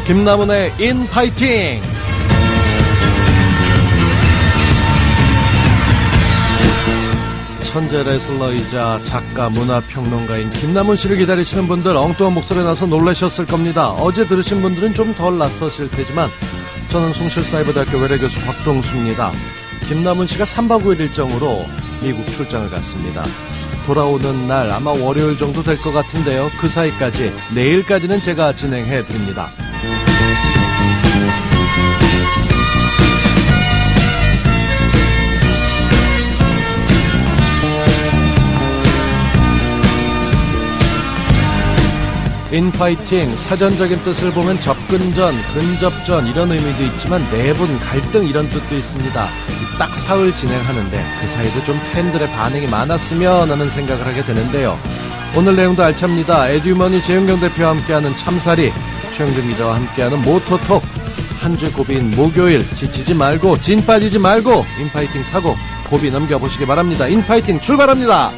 김남훈의 인파이팅. 천재 레슬러이자 작가, 문화평론가인 김남훈 씨를 기다리시는 분들 엉뚱한 목소리에 나서 놀라셨을 겁니다. 어제 들으신 분들은 좀 덜 낯서실 테지만 저는 숭실사이버대학교 외래교수 곽동수입니다. 김남훈 씨가 3박 5일 일정으로 미국 출장을 갔습니다. 돌아오는 날 아마 월요일 정도 될 것 같은데요. 그 사이까지 내일까지는 제가 진행해 드립니다. 인파이팅, 사전적인 뜻을 보면 접근전, 근접전 이런 의미도 있지만 내분, 갈등 이런 뜻도 있습니다. 딱 사흘 진행하는데 그 사이도 좀 팬들의 반응이 많았으면 하는 생각을 하게 되는데요. 오늘 내용도 알찹니다. 에듀머니 재윤경 대표와 함께하는 참사리, 최영준 기자와 함께하는 모토톡, 한 주 고비인 목요일 지치지 말고 진 빠지지 말고 인파이팅 타고 고비 넘겨보시기 바랍니다. 인파이팅 출발합니다.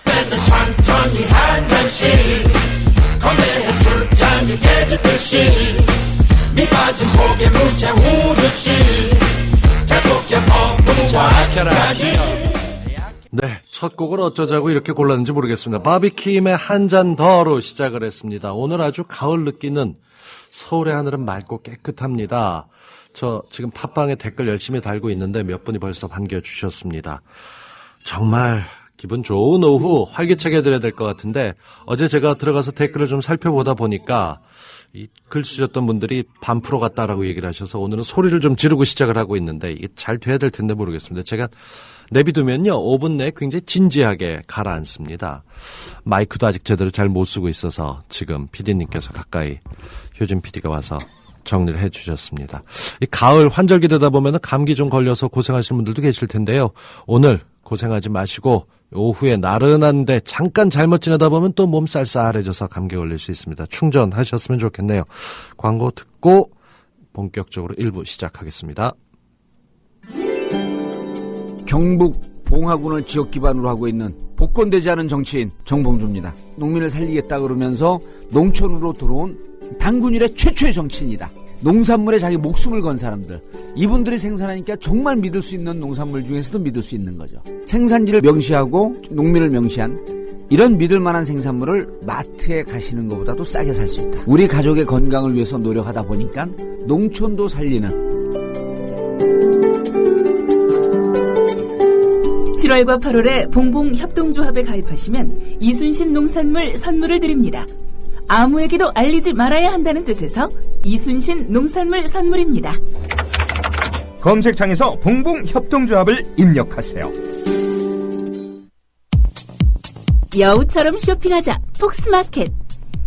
천천히 한 잔씩 건배한 술잔이 깨지듯이 밑 빠진 고개 무채우듯이 계속해 퍼부어와 아직까지. 네, 첫 곡을 어쩌자고 이렇게 골랐는지 모르겠습니다. 바비킴의 한 잔 더로 시작을 했습니다. 오늘 아주 가을 느끼는 서울의 하늘은 맑고 깨끗합니다. 저 지금 팟빵에 댓글 열심히 달고 있는데 몇 분이 벌써 반겨주셨습니다. 정말 기분 좋은 오후 활기차게 해드려야 될 것 같은데 어제 제가 들어가서 댓글을 좀 살펴보다 보니까 이 글 쓰셨던 분들이 반프로 같다라고 얘기를 하셔서 오늘은 소리를 좀 지르고 시작을 하고 있는데 이게 잘 돼야 될 텐데 모르겠습니다. 제가 내비두면요 5분 내에 굉장히 진지하게 가라앉습니다. 마이크도 아직 제대로 잘 못 쓰고 있어서 지금 PD님께서 가까이 효진 PD가 와서 정리를 해주셨습니다. 이 가을 환절기 되다 보면 감기 좀 걸려서 고생하시는 분들도 계실 텐데요. 오늘 고생하지 마시고 오후에 나른한데 잠깐 잘못 지내다 보면 또 몸 쌀쌀해져서 감기 걸릴 수 있습니다. 충전하셨으면 좋겠네요. 광고 듣고 본격적으로 1부 시작하겠습니다. 경북 봉화군을 지역 기반으로 하고 있는 복권되지 않은 정치인 정봉주입니다. 농민을 살리겠다 그러면서 농촌으로 들어온 당군 이래 최초의 정치인이다. 농산물에 자기 목숨을 건 사람들, 이분들이 생산하니까 정말 믿을 수 있는 농산물 중에서도 믿을 수 있는 거죠. 생산지를 명시하고 농민을 명시한 이런 믿을 만한 생산물을 마트에 가시는 것보다도 싸게 살 수 있다. 우리 가족의 건강을 위해서 노력하다 보니까 농촌도 살리는 7월과 8월에 봉봉협동조합에 가입하시면 이순신 농산물 선물을 드립니다. 아무에게도 알리지 말아야 한다는 뜻에서 이순신 농산물 선물입니다. 검색창에서 봉봉협동조합을 입력하세요. 여우처럼 쇼핑하자 폭스마켓.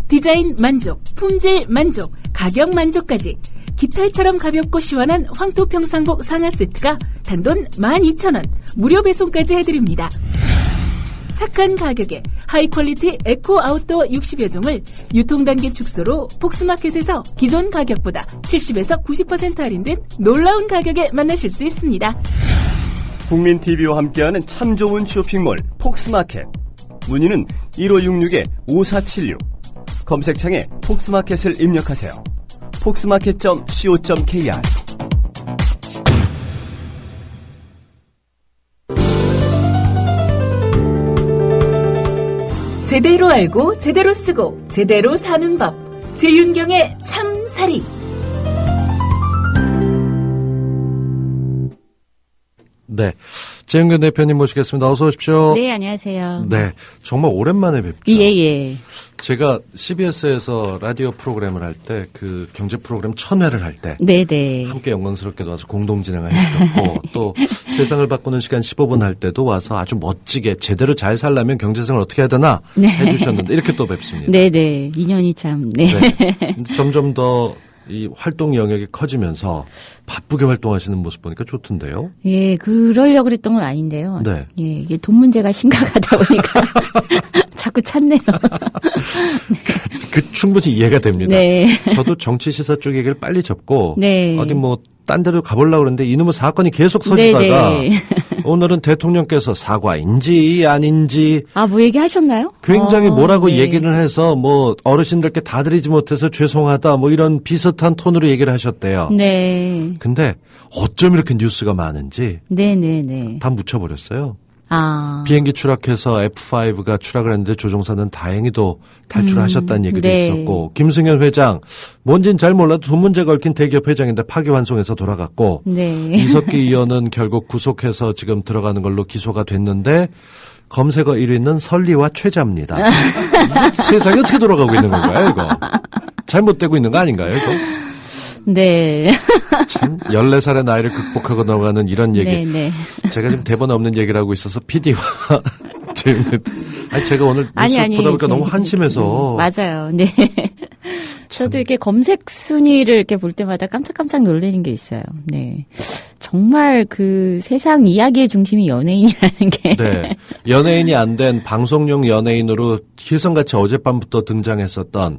디자인 만족, 품질 만족, 가격 만족까지 깃털처럼 가볍고 시원한 황토평상복 상하 세트가 단돈 12,000원 무료 배송까지 해드립니다. 착한 가격에 하이퀄리티 에코 아웃도어 60여 종을 유통단계 축소로 폭스마켓에서 기존 가격보다 70에서 90% 할인된 놀라운 가격에 만나실 수 있습니다. 국민TV와 함께하는 참 좋은 쇼핑몰 폭스마켓. 문의는 1566-5476. 검색창에 폭스마켓을 입력하세요. 폭스마켓.co.kr. 제대로 알고 제대로 쓰고 제대로 사는 법. 재윤경의 참사리. 네, 재은근 대표님 모시겠습니다. 어서 오십시오. 네, 안녕하세요. 네, 정말 오랜만에 뵙죠. 예. 제가 CBS에서 라디오 프로그램을 할 때 그 경제 프로그램 1000회를 할 때 네네. 함께 영광스럽게 와서 공동 진행을 해주셨고 또 세상을 바꾸는 시간 15분 할 때도 와서 아주 멋지게 제대로 잘 살려면 경제생활 어떻게 해야 되나 네. 해주셨는데 이렇게 또 뵙습니다. 네네. 인연이 참, 네. 근데 점점 더 이 활동 영역이 커지면서 바쁘게 활동하시는 모습 보니까 좋던데요. 예, 그러려고 그랬던 건 아닌데요. 네. 예, 이게 돈 문제가 심각하다 보니까 자꾸 찾네요. 그 충분히 이해가 됩니다. 네. 저도 정치 시사 쪽 얘기를 빨리 접고 네. 어디 뭐 딴 데로 가보려고 그러는데 이놈의 사건이 계속 터지다가 네네. 오늘은 대통령께서 사과인지 아닌지 아, 뭐 얘기하셨나요? 굉장히 뭐라고 네. 얘기를 해서 뭐 어르신들께 다 드리지 못해서 죄송하다 뭐 이런 비슷한 톤으로 얘기를 하셨대요. 네. 근데 어쩜 이렇게 뉴스가 많은지 네네네. 다 묻혀버렸어요. 아. 비행기 추락해서 F5가 추락을 했는데 조종사는 다행히도 탈출하셨다는 얘기도 네. 있었고 김승현 회장 뭔진 잘 몰라도 돈 문제가 얽힌 대기업 회장인데 파기환송해서 돌아갔고 네. 이석기 의원은 결국 구속해서 지금 들어가는 걸로 기소가 됐는데 검색어 1위는 설리와 최자입니다. 이게 세상이 어떻게 돌아가고 있는 건가요 이거? 잘못되고 있는 거 아닌가요 이거? 네. 참 14살의 나이를 극복하고 넘어가는 이런 얘기. 네네. 제가 지금 대본 없는 얘기를 하고 있어서 PD와 재밌는. 아니 제가 오늘 뉴스 보다 보니까 너무 한심해서. 맞아요. 네. 저도 이렇게 검색 순위를 이렇게 볼 때마다 깜짝깜짝 놀라는 게 있어요. 네. 정말 그 세상 이야기의 중심이 연예인이라는 게. 네. 연예인이 안 된 방송용 연예인으로 희성같이 어젯밤부터 등장했었던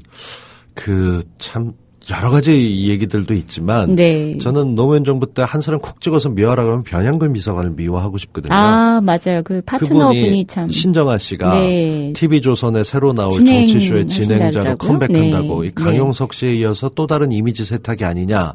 그 참 여러 가지 얘기들도 있지만 네. 저는 노무현 정부 때 한 사람 콕 찍어서 미워하라고 하면 변양근 비서관을 미워하고 싶거든요. 아, 맞아요. 그 파트너분이 참. 신정아 씨가 네. TV조선에 새로 나올 진행 정치쇼의 진행자로 하신다더라고요. 컴백한다고 네. 이 강용석 씨에 이어서 또 다른 이미지 세탁이 아니냐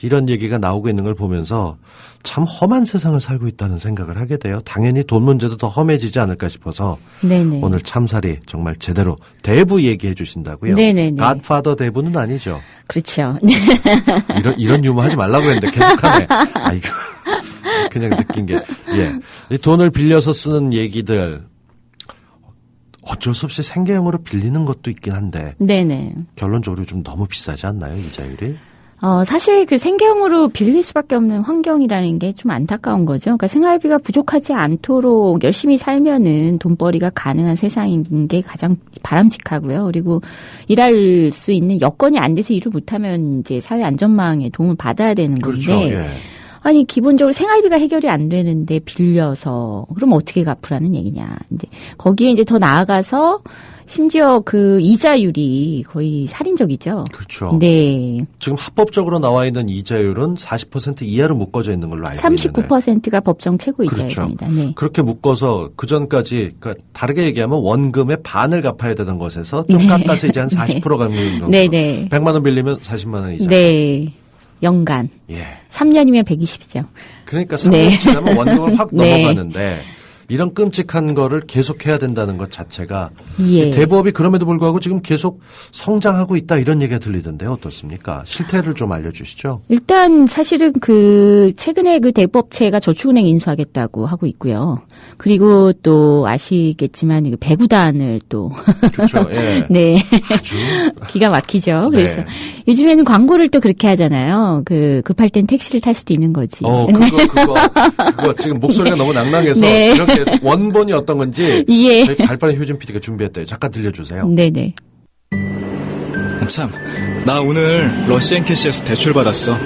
이런 얘기가 나오고 있는 걸 보면서 참 험한 세상을 살고 있다는 생각을 하게 돼요. 당연히 돈 문제도 더 험해지지 않을까 싶어서 네네. 오늘 참사리 정말 제대로 대부 얘기해 주신다고요. 네네네. 갓파더 대부는 아니죠. 그렇죠. 이런 유머 하지 말라고 그랬는데 계속하네. 아, 이거. 그냥 느낀 게. 예. 이 돈을 빌려서 쓰는 얘기들. 어쩔 수 없이 생계형으로 빌리는 것도 있긴 한데. 네네. 결론적으로 좀 너무 비싸지 않나요, 이자율이? 사실 그 생계형으로 빌릴 수밖에 없는 환경이라는 게 좀 안타까운 거죠. 그러니까 생활비가 부족하지 않도록 열심히 살면은 돈벌이가 가능한 세상인 게 가장 바람직하고요. 그리고 일할 수 있는 여건이 안 돼서 일을 못하면 이제 사회 안전망에 도움을 받아야 되는 건데. 그렇죠. 예. 아니 기본적으로 생활비가 해결이 안 되는데 빌려서 그럼 어떻게 갚으라는 얘기냐. 근데 거기에 이제 더 나아가서 심지어 그 이자율이 거의 살인적이죠. 그렇죠. 네. 지금 합법적으로 나와 있는 이자율은 40% 이하로 묶어져 있는 걸로 알고 있는데. 39%가 법정 최고 이자율입니다. 그렇죠. 네. 그렇게 묶어서 그 전까지 그러니까 다르게 얘기하면 원금의 반을 갚아야 되던 것에서 좀 네. 깎아서 이제 한 40% 갚는 정도. 네네. 100만 원 빌리면 40만 원 이자. 네. 연간. 예. 3년이면 120이죠. 그러니까 3년 네. 지나면 원금을 확 네. 넘어가는데 이런 끔찍한 거를 계속해야 된다는 것 자체가 예. 대부업이 그럼에도 불구하고 지금 계속 성장하고 있다 이런 얘기가 들리던데요. 어떻습니까? 실태를 좀 알려주시죠. 일단 사실은 그 최근에 그 대부업체가 저축은행 인수하겠다고 하고 있고요. 그리고 또 아시겠지만 그 배구단을 또 그렇죠. 예. 네. 아주 기가 막히죠. 네. 그래서 요즘에는 광고를 또 그렇게 하잖아요. 그 급할 땐 택시를 탈 수도 있는 거지. 그거 지금 목소리가 너무 낭낭해서 네. 이렇게 원본이 어떤 건지 예. 저희 발판의 효준 PD가 준비했대요. 잠깐 들려주세요. 네네. 참, 나 오늘 러시앤캐시에서 대출 받았어. 어?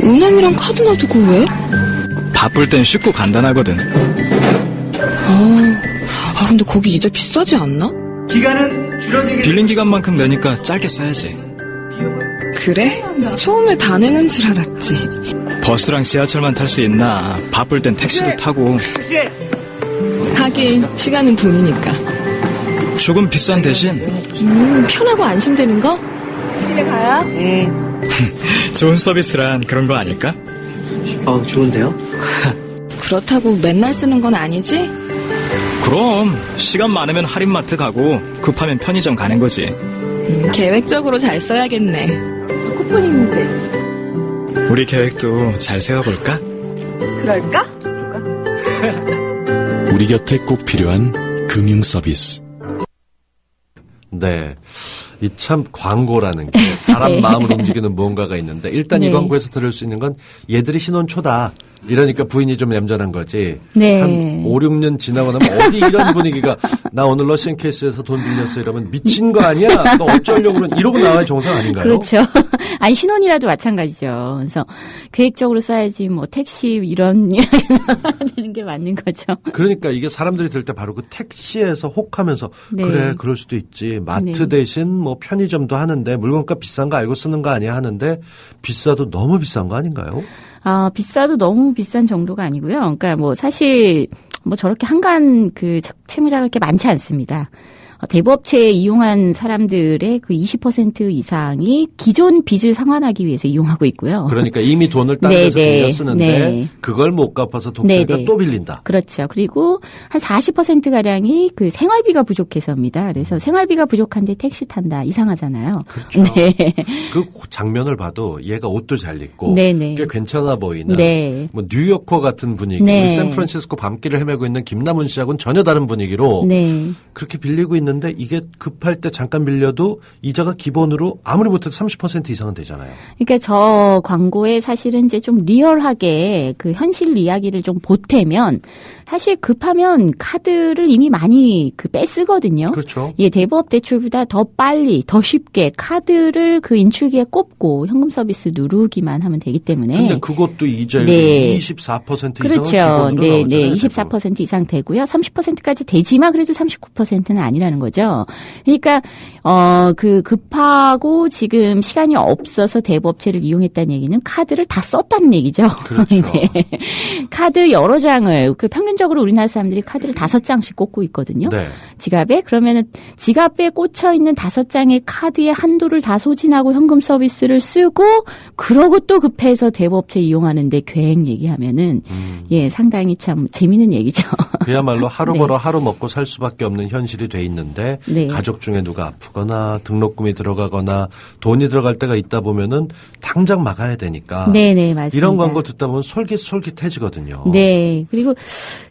은행이랑 카드 놔두고 왜? 바쁠 땐 쉽고 간단하거든. 근데 거기 이자 비싸지 않나? 기간은 줄어들게 빌린 기간만큼 내니까 짧게 써야지. 그래? 처음에 다 내는 줄 알았지. 버스랑 지하철만 탈 수 있나. 바쁠 땐 택시도 타고. 하긴 시간은 돈이니까. 조금 비싼 대신 편하고 안심되는 거? 좋은 서비스란 그런 거 아닐까? 좋은데요? 그렇다고 맨날 쓰는 건 아니지? 그럼 시간 많으면 할인마트 가고 급하면 편의점 가는 거지. 계획적으로 잘 써야겠네. 저 쿠폰 있는데. 우리 계획도 잘 세워볼까? 그럴까? 우리 곁에 꼭 필요한 금융 서비스. 네. 이 참 광고라는 게 사람 네. 마음을 움직이는 무언가가 있는데 일단 이 네. 광고에서 들을 수 있는 건 얘들이 신혼초다. 이러니까 부인이 좀 얌전한 거지. 네. 한 5, 6년 지나고 나면 어디 이런 분위기가 나 오늘 러시안 케이스에서 돈 빌렸어 이러면 미친 거 아니야? 너 어쩌려고 이러고 나와야 정상 아닌가요? 그렇죠. 아니 신혼이라도 마찬가지죠. 그래서 계획적으로 써야지 뭐 택시 이런 되는 게 맞는 거죠. 그러니까 이게 사람들이 들 때 바로 그 택시에서 혹하면서 네. 그래 그럴 수도 있지. 마트 네. 대신 뭐 편의점도 하는데 물건값 비싼 거 알고 쓰는 거 아니야 하는데 비싸도 너무 비싼 거 아닌가요? 아, 비싸도 너무 비싼 정도가 아니고요. 그러니까 뭐 사실 뭐 저렇게 한간 그 채무자가 그렇게 많지 않습니다. 대부업체에 이용한 사람들의 그 20% 이상이 기존 빚을 상환하기 위해서 이용하고 있고요. 그러니까 이미 돈을 딴 네, 데서 네, 빌려 쓰는데 네. 그걸 못 갚아서 독재가 네, 네. 또 빌린다. 그렇죠. 그리고 한 40%가량이 그 생활비가 부족해서입니다. 그래서 생활비가 부족한데 택시 탄다. 이상하잖아요. 그렇죠. 네. 그 장면을 봐도 얘가 옷도 잘 입고 네, 네. 꽤 괜찮아 보이는 네. 뭐 뉴요커 같은 분위기. 네. 우리 샌프란시스코 밤길을 헤매고 있는 김남훈 씨하고는 전혀 다른 분위기로 네. 그렇게 빌리고 있는데 이게 급할 때 잠깐 빌려도 이자가 기본으로 아무리 못해도 30% 이상은 되잖아요. 그러니까 저 광고에 사실은 이제 좀 리얼하게 그 현실 이야기를 좀 보태면 사실 급하면 카드를 이미 많이 그 빼쓰거든요. 그렇죠. 예, 대부업 대출보다 더 빨리, 더 쉽게 카드를 그 인출기에 꼽고 현금 서비스 누르기만 하면 되기 때문에. 근데 그것도 이자율이 네. 24% 그렇죠. 이상은 기본으로 네, 나오잖아요. 네. 24% 이상 되고요. 30%까지 되지만 그래도 39%는 아니라는 거죠. 그러니까 그 급하고 지금 시간이 없어서 대부업체를 이용했다는 얘기는 카드를 다 썼다는 얘기죠. 그렇죠. 네. 카드 여러 장을 그 평균적으로 우리나라 사람들이 카드를 5장씩 꽂고 있거든요. 네. 지갑에 그러면은 지갑에 꽂혀 있는 5장의 카드의 한도를 다 소진하고 현금 서비스를 쓰고 그러고 또 급해서 대부업체 이용하는데 계획 얘기하면은 예, 상당히 참 재미있는 얘기죠. 그야말로 하루 네. 벌어 하루 먹고 살 수밖에 없는 현실이 돼 있는데 네. 가족 중에 누가 아프거나 등록금이 들어가거나 돈이 들어갈 때가 있다 보면은 당장 막아야 되니까 네, 네, 맞습니다. 이런 광고 듣다 보면 솔깃솔깃해지거든요. 네. 그리고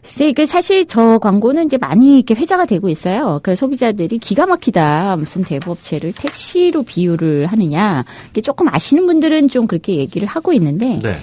글쎄, 사실 저 광고는 이제 많이 이렇게 회자가 되고 있어요. 그 소비자들이 기가 막히다. 무슨 대부업체를 택시로 비유를 하느냐. 이게 조금 아시는 분들은 좀 그렇게 얘기를 하고 있는데. 네.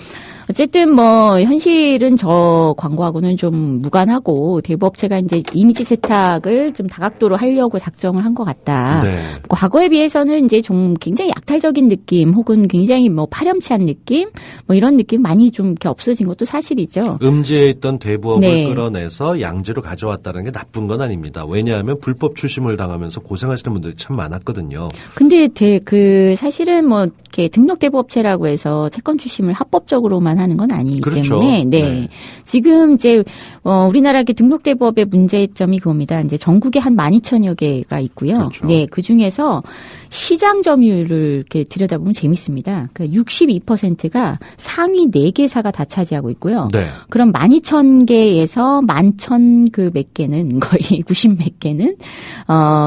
어쨌든 뭐 현실은 저 광고하고는 좀 무관하고 대부업체가 이제 이미지 세탁을 좀 다각도로 하려고 작정을 한 것 같다. 네. 과거에 비해서는 이제 좀 굉장히 약탈적인 느낌 혹은 굉장히 뭐 파렴치한 느낌 뭐 이런 느낌 많이 좀 이렇게 없어진 것도 사실이죠. 음지에 있던 대부업을 네. 끌어내서 양지로 가져왔다는 게 나쁜 건 아닙니다. 왜냐하면 불법 추심을 당하면서 고생하시는 분들이 참 많았거든요. 근데 그 사실은 뭐 이렇게 등록 대부업체라고 해서 채권 추심을 합법적으로만 하는 건 아니기 그렇죠. 때문에 네. 지금 이제 우리나라 등록 대부업의 문제점이 그겁니다. 이제 전국에 한 12,000여 개가 있고요. 그렇죠. 네, 그 중에서 시장 점유율을 이렇게 들여다보면 재밌습니다. 그 62%가 상위 4개사가 다 차지하고 있고요. 네. 그럼 12,000개에서 11,000 그 몇 개는 거의 90 몇 개는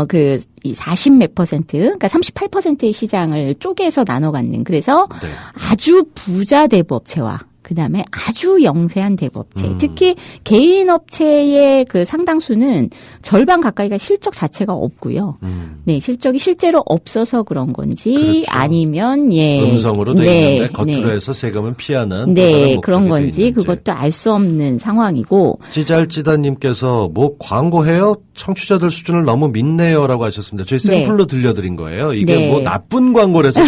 그 40 몇 퍼센트, 그러니까 38%의 시장을 쪼개서 나눠 갖는. 그래서 네. 아주 부자 대부업체와 그다음에 아주 영세한 대부업체, 특히 개인 업체의 그 상당수는 절반 가까이가 실적 자체가 없고요. 네, 실적이 실제로 없어서 그런 건지 그렇죠. 아니면 음성으로 돼 네, 있는데 겉으로 네. 해서 세금은 피하는 네, 또 다른 그런 목적이 돼 건지 있는지. 그것도 알 수 없는 상황이고. 찌잘찌다님께서 뭐 광고해요? 청취자들 수준을 너무 믿네요라고 하셨습니다. 저희 네. 샘플로 들려드린 거예요. 이게 네. 뭐 나쁜 광고라서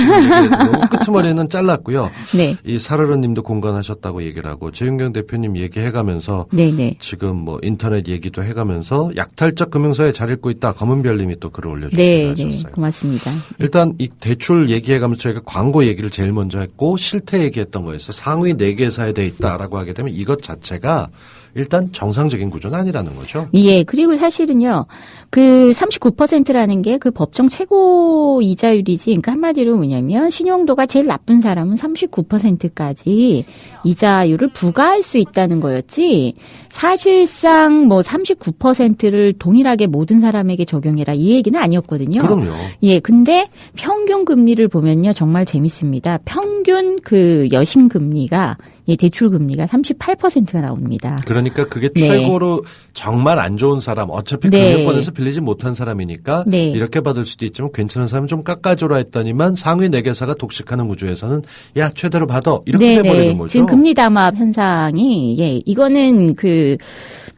끄트머리는 잘랐고요. 네. 이 사르르님도 공감하셨다고 얘기를 하고 최윤경 대표님 얘기해가면서 네네. 지금 뭐 인터넷 얘기도 해가면서 약탈적 금융사에 잘 읽고 있다. 검은별님이 또 글을 올려주시고 네, 하셨어요. 네, 고맙습니다. 일단 이 대출 얘기해가면서 저희가 광고 얘기를 제일 먼저 했고 실태 얘기했던 거에서 상위 4개사에 돼 있다라고 하게 되면 이것 자체가 일단 정상적인 구조는 아니라는 거죠. 예, 그리고 사실은요, 그 39%라는 게 그 법정 최고 이자율이지, 그러니까 한마디로 뭐냐면, 신용도가 제일 나쁜 사람은 39%까지 이자율을 부과할 수 있다는 거였지, 사실상 뭐 39%를 동일하게 모든 사람에게 적용해라, 이 얘기는 아니었거든요. 그럼요. 예, 근데 평균 금리를 보면요, 정말 재밌습니다. 평균 그 여신 금리가 예, 대출 금리가 38%가 나옵니다. 그러니까 그게 네. 최고로 정말 안 좋은 사람, 어차피 네. 금융권에서 빌리지 못한 사람이니까 네. 이렇게 받을 수도 있지만 괜찮은 사람 좀 깎아줘라 했더니만 상위 4개사가 독식하는 구조에서는 야 최대로 받아 이렇게 네네. 돼버리는 거죠. 지금 금리 담합 현상이 예 이거는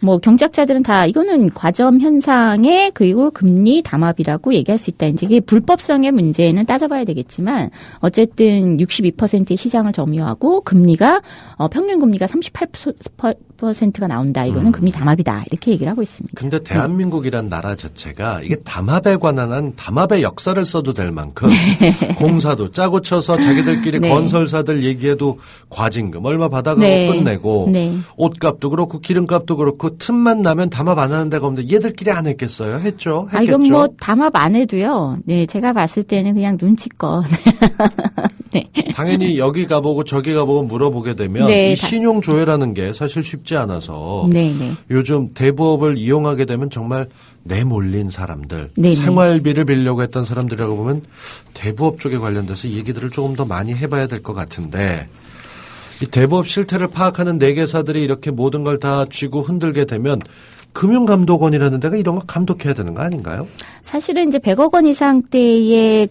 뭐 경제학자들은 다 이거는 과점 현상에 그리고 금리 담합이라고 얘기할 수 있다. 이제 이게 불법성의 문제는 따져봐야 되겠지만 어쨌든 62%의 시장을 점유하고 금리가 평균 금리가 38%가 나온다. 이거는 금리 담합이다. 이렇게 얘기를 하고 있습니다. 근데 대한민국이란 나라 자체가 이게 담합에 관한 한 담합의 역사를 써도 될 만큼 공사도 짜고 쳐서 자기들끼리 네. 건설사들 얘기해도 과징금 얼마 받아가고 네. 끝내고 네. 옷값도 그렇고 기름값도 그렇고 틈만 나면 담합 안 하는 데가 없는데 얘들끼리 안 했겠어요? 했죠? 했겠죠? 이건 뭐 담합 안 해도요. 네, 제가 봤을 때는 그냥 눈치껏. 네. 당연히 여기 가보고 저기 가보고 물어보게 되면 네, 이 신용 조회라는 게 사실 쉽지 않아서 네, 네. 요즘 대부업을 이용하게 되면 정말 내몰린 사람들, 네네. 생활비를 빌려고 했던 사람들이라고 보면 대부업 쪽에 관련돼서 얘기들을 조금 더 많이 해봐야 될 것 같은데 이 대부업 실태를 파악하는 4개사들이 이렇게 모든 걸 다 쥐고 흔들게 되면 금융감독원이라는 데가 이런 거 감독해야 되는 거 아닌가요? 사실은 이제 100억 원 이상대의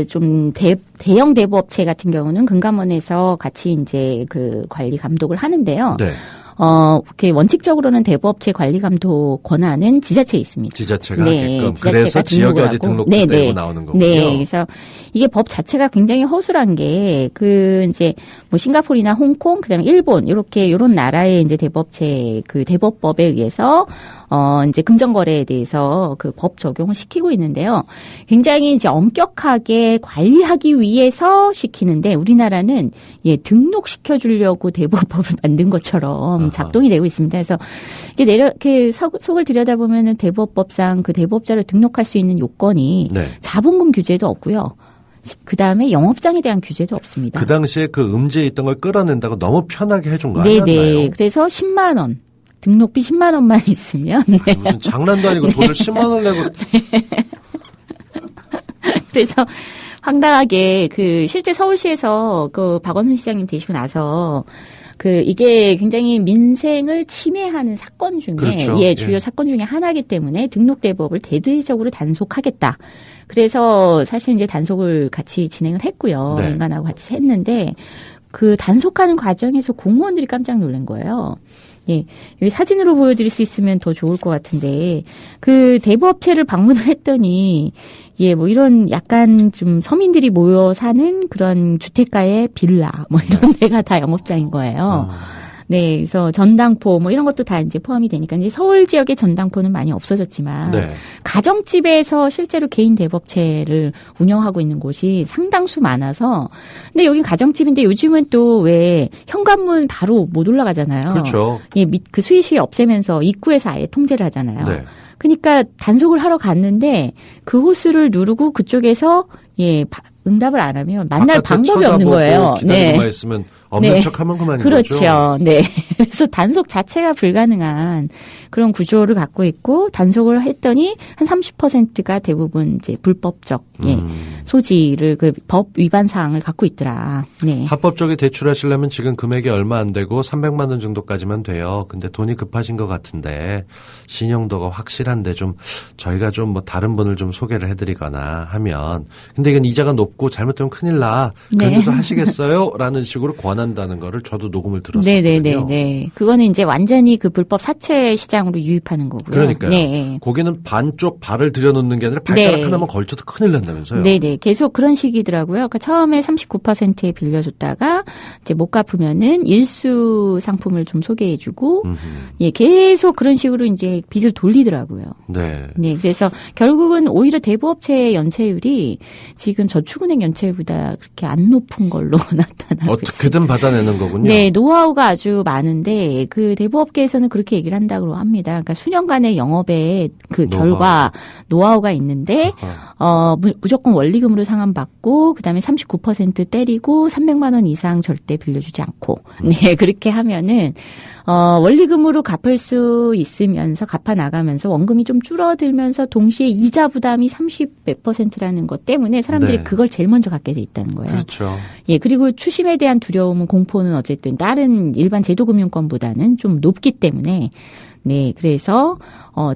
좀 대형 대부업체 같은 경우는 금감원에서 같이 이제 관리 감독을 하는데요. 네. 이렇게 원칙적으로는 대부업체 관리 감독 권한은 지자체에 있습니다. 지자체가 네, 하게끔. 지자체가 그래서 지역에 어디 등록도 네, 되고 네. 나오는 거군요. 네, 그래서 이게 법 자체가 굉장히 허술한 게 이제 뭐 싱가포르나 홍콩, 그다음에 일본 요런 나라의 이제 대부업체 대부업법에 의해서 이제 금전거래에 대해서 법 적용을 시키고 있는데요. 굉장히 이제 엄격하게 관리하기 위해서 시키는데 우리나라는 등록시켜 주려고 대부업법을 만든 것처럼 작동이 되고 있습니다. 그래서 이게 속을 들여다보면은 대부업법상 대부업자를 등록할 수 있는 요건이 네. 자본금 규제도 없고요. 그다음에 영업장에 대한 규제도 없습니다. 그 당시에 음지에 있던 걸 끌어낸다고 너무 편하게 해준 거 네네. 아니었나요? 그래서 10만 원. 등록비 10만 원만 있으면. 네. 무슨 장난도 아니고 돈을 10만 원 내고. 그래서 황당하게 실제 서울시에서 박원순 시장님 되시고 나서 이게 굉장히 민생을 침해하는 사건 중에 그렇죠. 주요 사건 중에 하나이기 때문에 등록대부업을 대대적으로 단속하겠다. 그래서 사실 이제 단속을 같이 진행을 했고요. 네. 민간하고 같이 했는데 단속하는 과정에서 공무원들이 깜짝 놀란 거예요. 예, 여기 사진으로 보여드릴 수 있으면 더 좋을 것 같은데 대부업체를 방문을 했더니 뭐 이런 약간 좀 서민들이 모여 사는 그런 주택가의 빌라 뭐 이런 데가 다 영업장인 거예요. 네, 그래서 전당포 뭐 이런 것도 다 이제 포함이 되니까 이제 서울 지역의 전당포는 많이 없어졌지만 네. 가정집에서 실제로 개인 대부업체를 운영하고 있는 곳이 상당수 많아서 근데 여긴 가정집인데 요즘은 또 왜 현관문 바로 못 올라가잖아요. 그렇죠. 수의실 없애면서 입구에서 아예 통제를 하잖아요. 네. 그러니까 단속을 하러 갔는데 호스를 누르고 그쪽에서 응답을 안 하면 만날 방법이 없는 거예요. 기다리고만 있으면 없는 척하면 그만인 그렇죠. 거죠. 네. 그래서 단속 자체가 불가능한 그런 구조를 갖고 있고 단속을 했더니 한 30%가 대부분 이제 불법적 소지를 법 위반 사항을 갖고 있더라. 네. 합법적에 대출하시려면 지금 금액이 얼마 안 되고 300만 원 정도까지만 돼요. 근데 돈이 급하신 것 같은데 신용도가 확실한데 좀 저희가 좀 다른 분을 좀 소개를 해드리거나 하면 근데 이건 이자가 높고 잘못되면 큰일 나. 그래도 하시겠어요? 라는 식으로 권한다는 거를 저도 녹음을 들었었거든요. 네네네. 그거는 이제 완전히 불법 사채 시장으로 유입하는 거고요. 그러니까요. 네. 거기는 반쪽 발을 들여놓는 게 아니라 발가락 하나만 걸쳐도 큰일 난다면서요. 네네. 계속 그런 식이더라고요. 그러니까 처음에 39%에 빌려줬다가 이제 못 갚으면은 일수 상품을 좀 소개해주고 계속 그런 식으로 이제 빚을 돌리더라고요. 네. 네. 그래서 결국은 오히려 대부업체의 연체율이 지금 저축은행 연체율보다 그렇게 안 높은 걸로 나타나고 어떻게든 받아내는 거군요. 네, 노하우가 아주 많은데 대부업계에서는 그렇게 얘기를 한다고 합니다. 그러니까 수년간의 영업의 결과 노하우가 있는데 무조건 원리금 원리금으로 상환받고 그다음에 39% 때리고 300만 원 이상 절대 빌려주지 않고 네 그렇게 하면은 원리금으로 갚을 수 있으면서 갚아 나가면서 원금이 좀 줄어들면서 동시에 이자 부담이 30몇 %라는 것 때문에 사람들이 네. 그걸 제일 먼저 갖게 돼 있다는 거예요. 그렇죠. 예, 그리고 추심에 대한 두려움은 공포는 어쨌든 다른 일반 제도금융권보다는 좀 높기 때문에 네, 그래서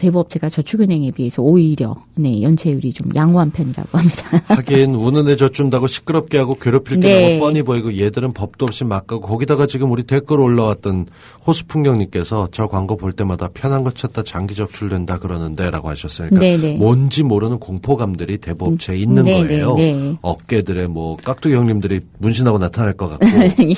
대부업체가 저축은행에 비해서 오히려 네, 연체율이 좀 양호한 편이라고 합니다. 하긴 우는애 젖준다고 시끄럽게 하고 괴롭힐 게 네. 너무 뻔히 보이고 얘들은 법도 없이 막 가고 거기다가 지금 우리 댓글 올라왔던 호수풍경님께서 저 광고 볼 때마다 편한 거 찾다 장기 적출된다 그러는데 라고 하셨으니까 네네. 뭔지 모르는 공포감들이 대부업체에 있는 네네, 거예요. 네. 어깨들에 뭐 깍두기 형님들이 문신하고 나타날 것 같고 예.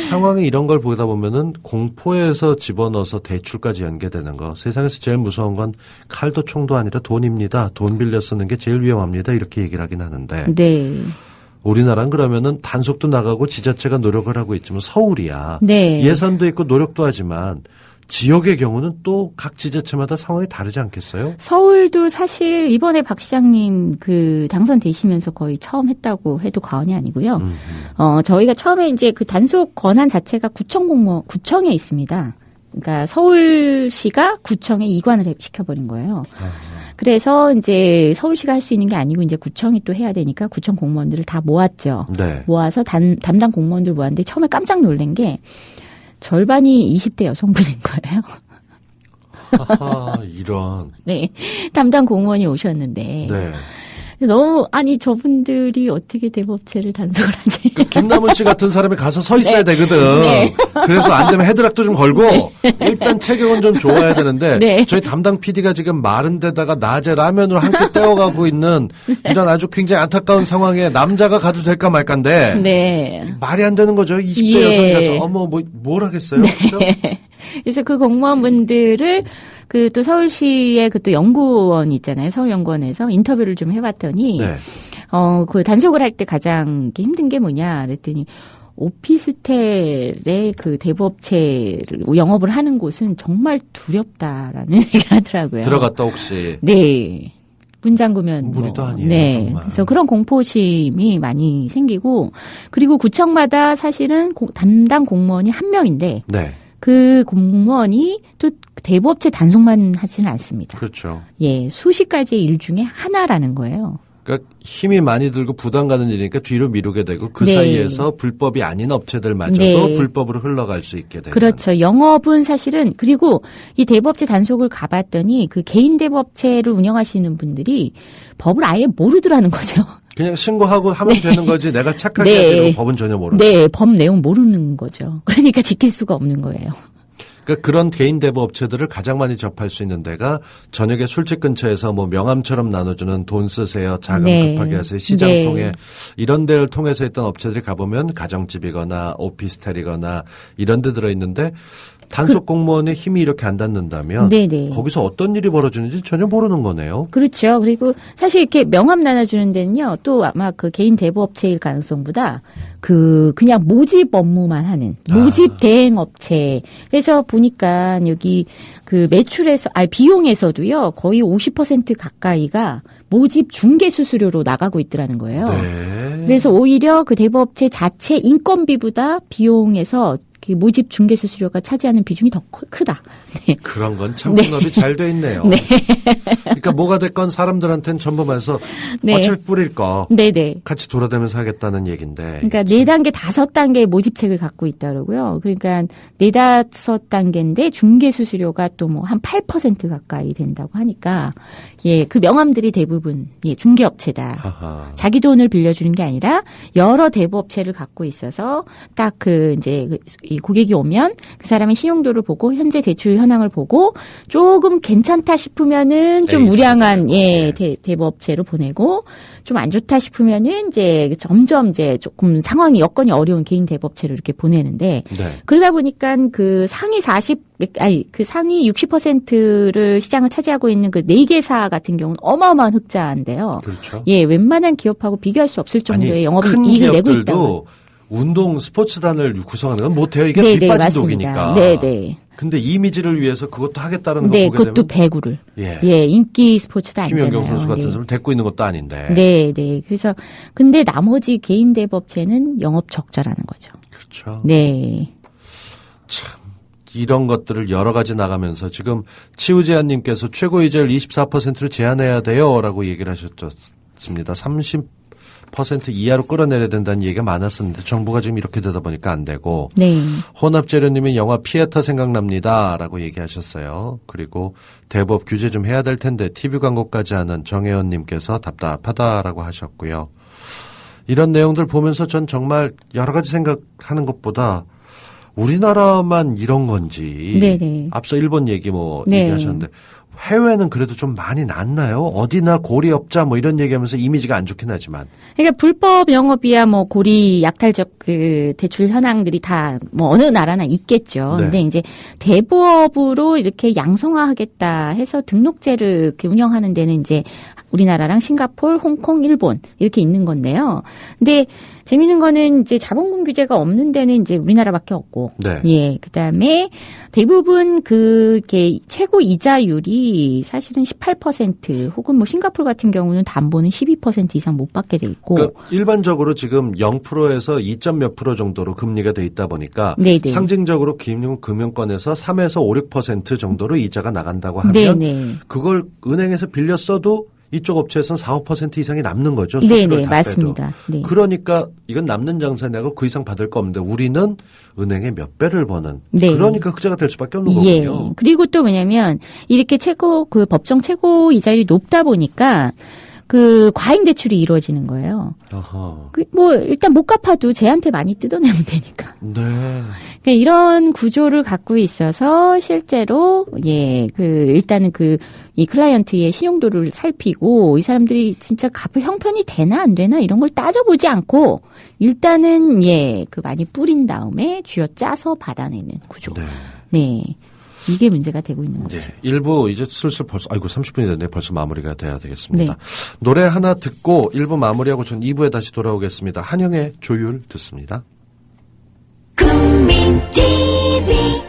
상황이 이런 걸 보다 보면은 공포에서 집어넣어서 대출까지 연계되는 거. 세상에서 제일 무서운 건 칼도 총도 아니라 돈입니다. 돈 빌려 쓰는 게 제일 위험합니다. 이렇게 얘기를 하긴 하는데. 네. 우리나라는 그러면은 단속도 나가고 지자체가 노력을 하고 있지만 서울이야. 네. 예산도 있고 노력도 하지만 지역의 경우는 또 각 지자체마다 상황이 다르지 않겠어요? 서울도 사실 이번에 박 시장님 그 당선되시면서 거의 처음 했다고 해도 과언이 아니고요. 저희가 처음에 이제 그 단속 권한 자체가 구청에 있습니다. 그러니까 서울시가 구청에 이관을 시켜버린 거예요. 그래서 이제 서울시가 할 수 있는 게 아니고 이제 구청이 또 해야 되니까 구청 공무원들을 다 모았죠. 네. 모아서 담당 공무원들 모았는데 처음에 깜짝 놀란 게 절반이 20대 여성분인 거예요. 하하, 이런. 네. 담당 공무원이 오셨는데. 네. 너무, 아니, 저분들이 어떻게 대부업체를 단속을 하지? 그 김남은 씨 같은 사람이 가서 서 있어야 네. 되거든. 네. 그래서 안 되면 헤드락도 좀 걸고 일단 체격은 좀 좋아야 되는데 네. 저희 담당 PD가 지금 마른 데다가 낮에 라면으로 한 끼 떼어가고 있는 이런 아주 굉장히 안타까운 상황에 남자가 가도 될까 말까인데 네. 말이 안 되는 거죠. 20대 예. 여성이 가서 어머 뭘 하겠어요. 그렇죠? 그래서 그 공무원분들을 그 또 서울시의 그 또 연구원 있잖아요. 서울연구원에서 인터뷰를 좀 해봤더니 네. 그 단속을 할 때 가장 힘든 게 뭐냐 그랬더니 오피스텔의 그 대부업체를 영업을 하는 곳은 정말 두렵다라는 얘기를 하더라고요. 들어갔다 혹시. 네. 문 잠그면 무리도 아니에요. 네. 정말. 그래서 그런 공포심이 많이 생기고 그리고 구청마다 사실은 담당 공무원이 한 명인데 네. 그 공무원이 또 대부업체 단속만 하지는 않습니다. 그렇죠. 예, 수십 가지의 일 중에 하나라는 거예요. 그러니까 힘이 많이 들고 부담 가는 일이니까 뒤로 미루게 되고 그 네. 사이에서 불법이 아닌 업체들마저도 네. 불법으로 흘러갈 수 있게 되는. 그렇죠. 영업은 사실은 그리고 이 대부업체 단속을 가봤더니 그 개인 대부업체를 운영하시는 분들이 법을 아예 모르더라는 거죠. 그냥 신고하고 하면 되는 거지 내가 착하게 네. 하기로 법은 전혀 모르는. 네, 법 내용 모르는 거죠. 그러니까 지킬 수가 없는 거예요. 그러니까 그런 개인 대부 업체들을 가장 많이 접할 수 있는 데가 저녁에 술집 근처에서 뭐 명함처럼 나눠주는 돈 쓰세요, 자금 네. 급하게 하세요, 시장 네. 통해 이런 데를 통해서 했던 업체들이 가보면 가정집이거나 오피스텔이거나 이런 데 들어있는데 단속 공무원의 힘이 이렇게 안 닿는다면 네네. 거기서 어떤 일이 벌어지는지 전혀 모르는 거네요. 그렇죠. 그리고 사실 이렇게 명함 나눠주는 데는요, 또 아마 그 개인 대부업체일 가능성보다 그냥 모집 업무만 하는 모집 대행 업체. 그래서 보니까 여기 그 비용에서도요, 거의 50% 가까이가 모집 중개 수수료로 나가고 있더라는 거예요. 네. 그래서 오히려 그 대부업체 자체 인건비보다 비용에서 그 모집 중개 수수료가 차지하는 비중이 더 크다. 네. 그런 건 참 분업이 잘 돼 있네요. 네. 그러니까 뭐가 됐건 사람들한테는 전부면서 네. 어차피 뿌릴 거 네네. 같이 돌아다니면서 하겠다는 얘기인데. 그러니까 4단계, 5단계의 모집책을 갖고 있다고요. 그러니까 4, 5단계인데 중개 수수료가 또 뭐 한 8% 가까이 된다고 하니까 예, 그 명함들이 대부분 예, 중개업체다. 하하. 자기 돈을 빌려주는 게 아니라 여러 대부업체를 갖고 있어서 딱 이 고객이 오면 그 사람의 신용도를 보고 현재 대출 현황을 보고 조금 괜찮다 싶으면은 좀 우량한 대부업체로 보내고 좀 안 좋다 싶으면은 이제 점점 이제 조금 상황이 여건이 어려운 개인 대부업체로 이렇게 보내는데 네. 그러다 보니까 그 상위 60%를 시장을 차지하고 있는 그 4개사 같은 경우는 어마어마한 흑자인데요. 그렇죠. 예, 웬만한 기업하고 비교할 수 없을 정도의 아니, 영업 큰 이익을 내고 기업들도 있다고. 운동 스포츠단을 구성하는 건 못해요. 이게 네네, 뒷빠진 맞습니다. 독이니까. 네네. 근데 이미지를 위해서 그것도 하겠다는 거 네, 보게 그것도 되면 배구를. 예. 예, 인기 스포츠도 아니잖아요. 김연경 선수 같은 네. 사람 데리고 있는 것도 아닌데. 네, 네. 그래서 근데 나머지 개인 대부업체는 영업 적자라는 거죠. 그렇죠. 네. 참 이런 것들을 여러 가지 나가면서 지금 치우재한님께서 최고 이자율 24%를 제한해야 돼요라고 얘기를 하셨습니다. 30% 이하로 끌어내려야 된다는 얘기가 많았었는데 정부가 지금 이렇게 되다 보니까 안 되고. 네. 혼합재료님은 영화 피에타 생각납니다라고 얘기하셨어요. 그리고 대부업 규제 좀 해야 될 텐데 TV 광고까지 하는 정혜원님께서 답답하다라고 하셨고요. 이런 내용들 보면서 전 정말 여러 가지 생각하는 것보다 우리나라만 이런 건지. 네네. 앞서 일본 얘기 네. 얘기하셨는데 해외는 그래도 좀 많이 낫나요? 어디나 고리업자 이런 얘기하면서 이미지가 안 좋긴 하지만. 그러니까 불법 영업이야 고리 약탈적 그 대출 현황들이 다 어느 나라나 있겠죠. 네. 근데 이제 대부업으로 이렇게 양성화하겠다 해서 등록제를 이렇게 운영하는 데는 이제 우리나라랑 싱가포르, 홍콩, 일본 이렇게 있는 건데요. 근데 재미있는 거는 이제 자본금 규제가 없는 데는 이제 우리나라밖에 없고, 네. 예, 그다음에 대부분 그게 최고 이자율이 사실은 18% 혹은 싱가포르 같은 경우는 담보는 12% 이상 못 받게 돼 있고, 그러니까 일반적으로 지금 0%에서 2점 몇 프로 정도로 금리가 돼 있다 보니까 네네. 상징적으로 금융권에서 3에서 5, 6% 정도로 이자가 나간다고 하면 네네. 그걸 은행에서 빌려 써도 이쪽 업체에서는 4, 5% 이상이 남는 거죠. 수수료를 네네, 다 맞습니다. 빼도. 네. 그러니까 이건 남는 장사냐고 그 이상 받을 거 없는데 우리는 은행에 몇 배를 버는. 네. 그러니까 흑자가 될 수밖에 없는 예. 거군요. 그리고 또 뭐냐면 이렇게 그 법정 최고 이자율이 높다 보니까 그 과잉 대출이 이루어지는 거예요. 어허. 일단 못 갚아도 쟤한테 많이 뜯어내면 되니까. 네. 그러니까 이런 구조를 갖고 있어서 실제로 일단은 이 클라이언트의 신용도를 살피고 이 사람들이 진짜 갚을 형편이 되나 안 되나 이런 걸 따져보지 않고 일단은 많이 뿌린 다음에 쥐어짜서 받아내는 구조. 네. 네. 이게 문제가 되고 있는 거죠. 네. 1부 이제 슬슬 30분이 됐네. 벌써 마무리가 돼야 되겠습니다. 네. 노래 하나 듣고 1부 마무리하고 전 2부에 다시 돌아오겠습니다. 한영의 조율 듣습니다. 국민 TV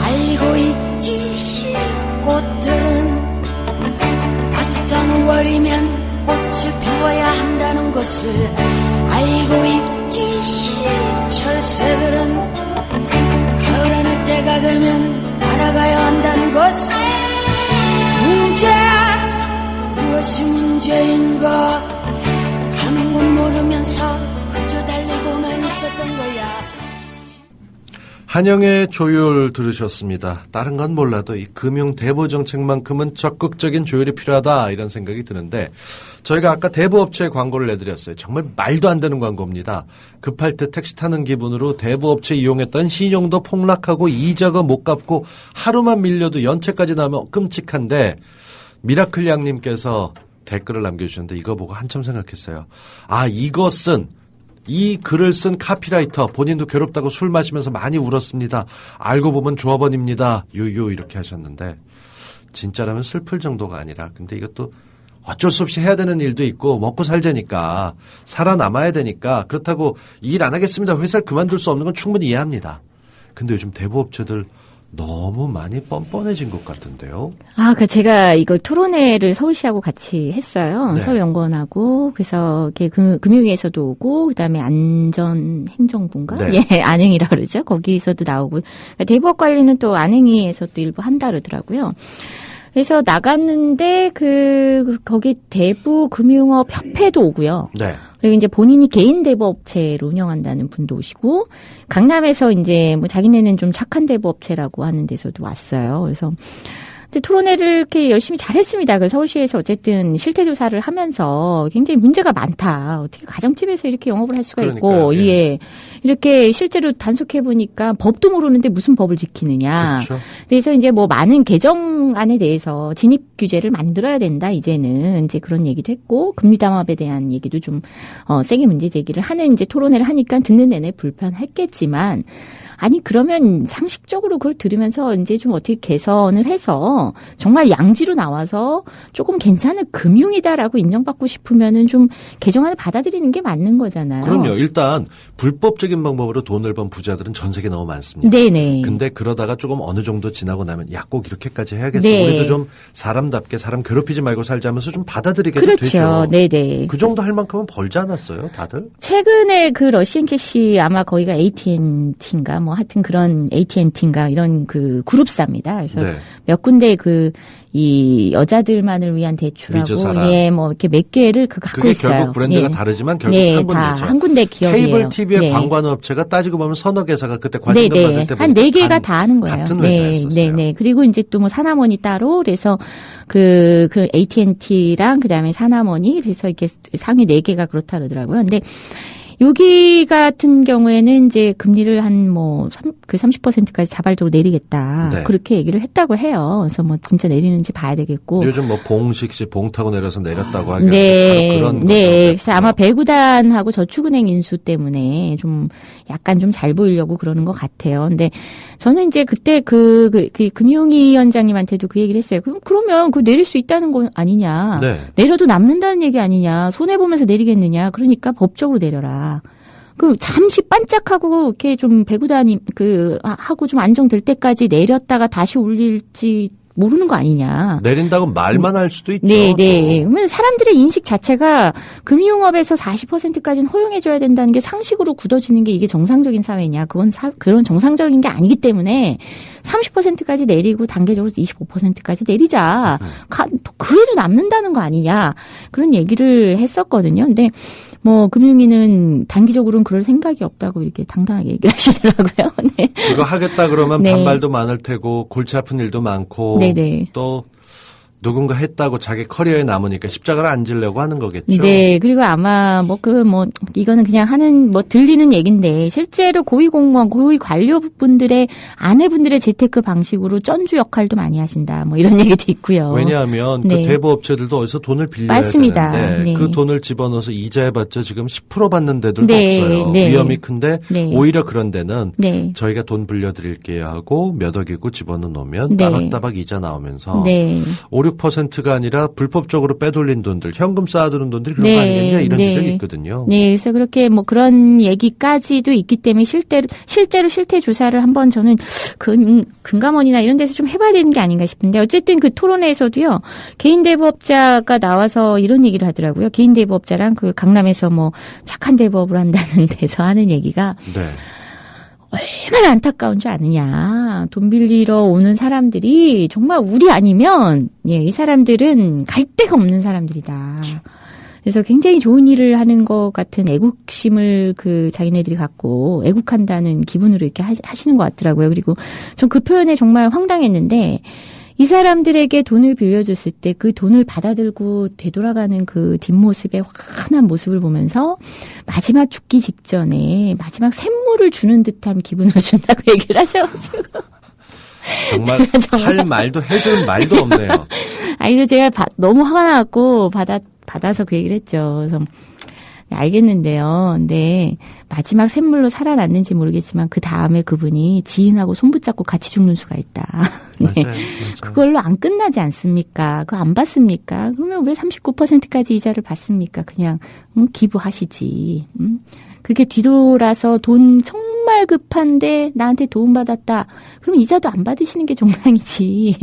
알고 있지 꽃들은 따뜻한 5월이면 꽃을 피워야 한다는 것을 알고 있지 철새들은 가을 하늘 때가 되면 날아가야 한다는 것을 문제야 무엇이 문제인가 가는 건 모르면서 그저 달리고만 있었던 거야. 한영의 조율 들으셨습니다. 다른 건 몰라도 이 금융 대부 정책만큼은 적극적인 조율이 필요하다 이런 생각이 드는데 저희가 아까 대부업체에 광고를 내드렸어요. 정말 말도 안 되는 광고입니다. 급할 때 택시 타는 기분으로 대부업체 이용했던 신용도 폭락하고 이자가 못 갚고 하루만 밀려도 연체까지 나면 끔찍한데 미라클 양님께서 댓글을 남겨주셨는데 이거 보고 한참 생각했어요. 이 글을 쓴 카피라이터 본인도 괴롭다고 술 마시면서 많이 울었습니다. 알고 보면 조합원입니다. 유유 이렇게 하셨는데 진짜라면 슬플 정도가 아니라 근데 이것도 어쩔 수 없이 해야 되는 일도 있고 먹고 살자니까 살아남아야 되니까 그렇다고 일 안 하겠습니다. 회사를 그만둘 수 없는 건 충분히 이해합니다. 근데 요즘 대부업체들 너무 많이 뻔뻔해진 것 같은데요. 제가 이거 토론회를 서울시하고 같이 했어요. 네. 서울연구원하고 그래서 이렇게 금융위에서도 오고 그다음에 안전행정부인가? 네. 예, 안행이라 그러죠. 거기서도 나오고 그러니까 대부업 관리는 또 안행위에서 또 일부 한다 그러더라고요. 그래서 나갔는데 거기 대부금융업 협회도 오고요. 네. 그리고 이제 본인이 개인 대부업체를 운영한다는 분도 오시고 강남에서 이제 자기네는 좀 착한 대부업체라고 하는 데서도 왔어요. 그래서 근데 토론회를 이렇게 열심히 잘했습니다. 그 서울시에서 어쨌든 실태조사를 하면서 굉장히 문제가 많다. 어떻게 가정집에서 이렇게 영업을 할 수가 있고, 그러니까요, 예. 이렇게 실제로 단속해 보니까 법도 모르는데 무슨 법을 지키느냐. 그렇죠. 그래서 이제 뭐 많은 개정안에 대해서 진입 규제를 만들어야 된다. 이제는 이제 그런 얘기도 했고 금리 담합에 대한 얘기도 좀 세게 문제 제기를 하는 이제 토론회를 하니까 듣는 내내 불편했겠지만 아니 그러면 상식적으로 그걸 들으면서 이제 좀 어떻게 개선을 해서 정말 양지로 나와서 조금 괜찮은 금융이다라고 인정받고 싶으면은 좀 개정안을 받아들이는 게 맞는 거잖아요. 그럼요. 일단 불법적인 방법으로 돈을 번 부자들은 전 세계 너무 많습니다. 네네. 근데 그러다가 조금 어느 정도 지나고 나면 야 꼭 이렇게까지 해야겠어. 네. 우리도 좀 사람답게 사람 괴롭히지 말고 살자면서 좀 받아들이게 그렇죠. 되죠. 네네. 그 정도 할 만큼은 벌지 않았어요, 다들? 최근에 그 러시안 캐시 아마 거기가 AT&T인가 뭐 하여튼 그런 AT&T인가 이런 그 그룹사입니다. 그래서 네. 몇 군데 이 여자들만을 위한 대출하고 위즈사랑. 예, 뭐 이렇게 몇 개를 갖고 그게 있어요. 결국 브랜드가 네. 다르지만 결국 네, 한 다 군데죠. 한 군데 기업이에요. 케이블 TV의 네. 광고하는 업체가 따지고 보면 서너 개사가 그때 과징금 받을 때 한 4개가 다 하는 거예요. 같은 네, 회사였었어요. 네. 그리고 이제 또 뭐 사나머니 따로 그래서 그 AT&T랑 그다음에 사나머니 그래서 이렇게 상위 4개가 그렇다 그러더라고요. 근데 여기 같은 경우에는 이제 금리를 한 뭐 30%까지 자발적으로 내리겠다. 네. 그렇게 얘기를 했다고 해요. 그래서 뭐 진짜 내리는지 봐야 되겠고. 요즘 뭐 봉식 씨 봉 타고 내려서 내렸다고 하긴 네, 바로 그런 네. 거죠. 그래서 아마 배구단하고 저축은행 인수 때문에 좀 약간 좀 잘 보이려고 그러는 것 같아요. 근데 저는 이제 그때 그 금융위원장님한테도 그 얘기를 했어요. 그러면 그 내릴 수 있다는 건 아니냐. 네. 내려도 남는다는 얘기 아니냐. 손해 보면서 내리겠느냐. 그러니까 법적으로 내려라. 그 잠시 반짝하고 이렇게 좀 배구단이 하고 좀 안정될 때까지 내렸다가 다시 올릴지 모르는 거 아니냐. 내린다고 말만 할 수도 있죠. 네, 네. 그러면 사람들의 인식 자체가 금융업에서 40%까지는 허용해줘야 된다는 게 상식으로 굳어지는 게 이게 정상적인 사회냐. 그런 정상적인 게 아니기 때문에 30%까지 내리고 단계적으로 25%까지 내리자. 그래도 남는다는 거 아니냐. 그런 얘기를 했었거든요. 근데 뭐 금융위는 단기적으로는 그럴 생각이 없다고 이렇게 당당하게 얘기를 하시더라고요. 네. 이거 하겠다 그러면 네. 반발도 많을 테고 골치 아픈 일도 많고 네네. 또 누군가 했다고 자기 커리어에 남으니까 십자가를 안 지려고 하는 거겠죠. 네. 그리고 아마 이거는 그냥 들리는 얘기인데 실제로 고위공무원, 고위 관료분들의 아내분들의 재테크 방식으로 쩐주 역할도 많이 하신다. 뭐 이런 얘기도 있고요. 왜냐하면 네. 그 대부업체들도 어디서 돈을 빌려야 맞습니다. 되는데 네. 그 돈을 집어넣어서 이자해봤자 지금 10% 받는 데들도 네. 없어요. 네. 위험이 큰데 네. 오히려 그런 데는 네. 저희가 돈 빌려드릴게요 하고 몇 억이고 집어넣으면 네. 따박따박 이자 나오면서 네. 5-6%가 아니라 불법적으로 빼돌린 돈들, 현금 쌓아두는 돈들이 그런 네. 거 아니겠냐 이런 네. 지적이 있거든요. 네, 그래서 그렇게 뭐 그런 얘기까지도 있기 때문에 실제로 실태 조사를 한번 저는 금감원이나 이런 데서 좀 해봐야 되는 게 아닌가 싶은데 어쨌든 그 토론회에서도요 개인 대부업자가 나와서 이런 얘기를 하더라고요. 개인 대부업자랑 그 강남에서 뭐 착한 대부업을 한다는 데서 하는 얘기가 네. 얼마나 안타까운 줄 아느냐. 돈 빌리러 오는 사람들이 정말 우리 아니면 이 사람들은 갈 데가 없는 사람들이다. 그래서 굉장히 좋은 일을 하는 것 같은 애국심을 자기네들이 갖고 애국한다는 기분으로 이렇게 하시는 것 같더라고요. 그리고 전 그 표현에 정말 황당했는데 이 사람들에게 돈을 빌려줬을 때 그 돈을 받아들고 되돌아가는 그 뒷모습의 환한 모습을 보면서 마지막 죽기 직전에 마지막 샘물을 주는 듯한 기분을 준다고 얘기를 하셔가지고. 정말 할 말도 해줄 말도 없네요. 그래서 제가 너무 화가 나갖고 받아서 그 얘기를 했죠. 그래서 알겠는데요. 근데 마지막 샘물로 살아났는지 모르겠지만 그 다음에 그분이 지인하고 손붙잡고 같이 죽는 수가 있다. 네. 맞아요. 그걸로 안 끝나지 않습니까? 그거 안 받습니까? 그러면 왜 39%까지 이자를 받습니까? 그냥 기부하시지. 그렇게 뒤돌아서 돈 정말 급한데 나한테 도움받았다. 그럼 이자도 안 받으시는 게 정상이지.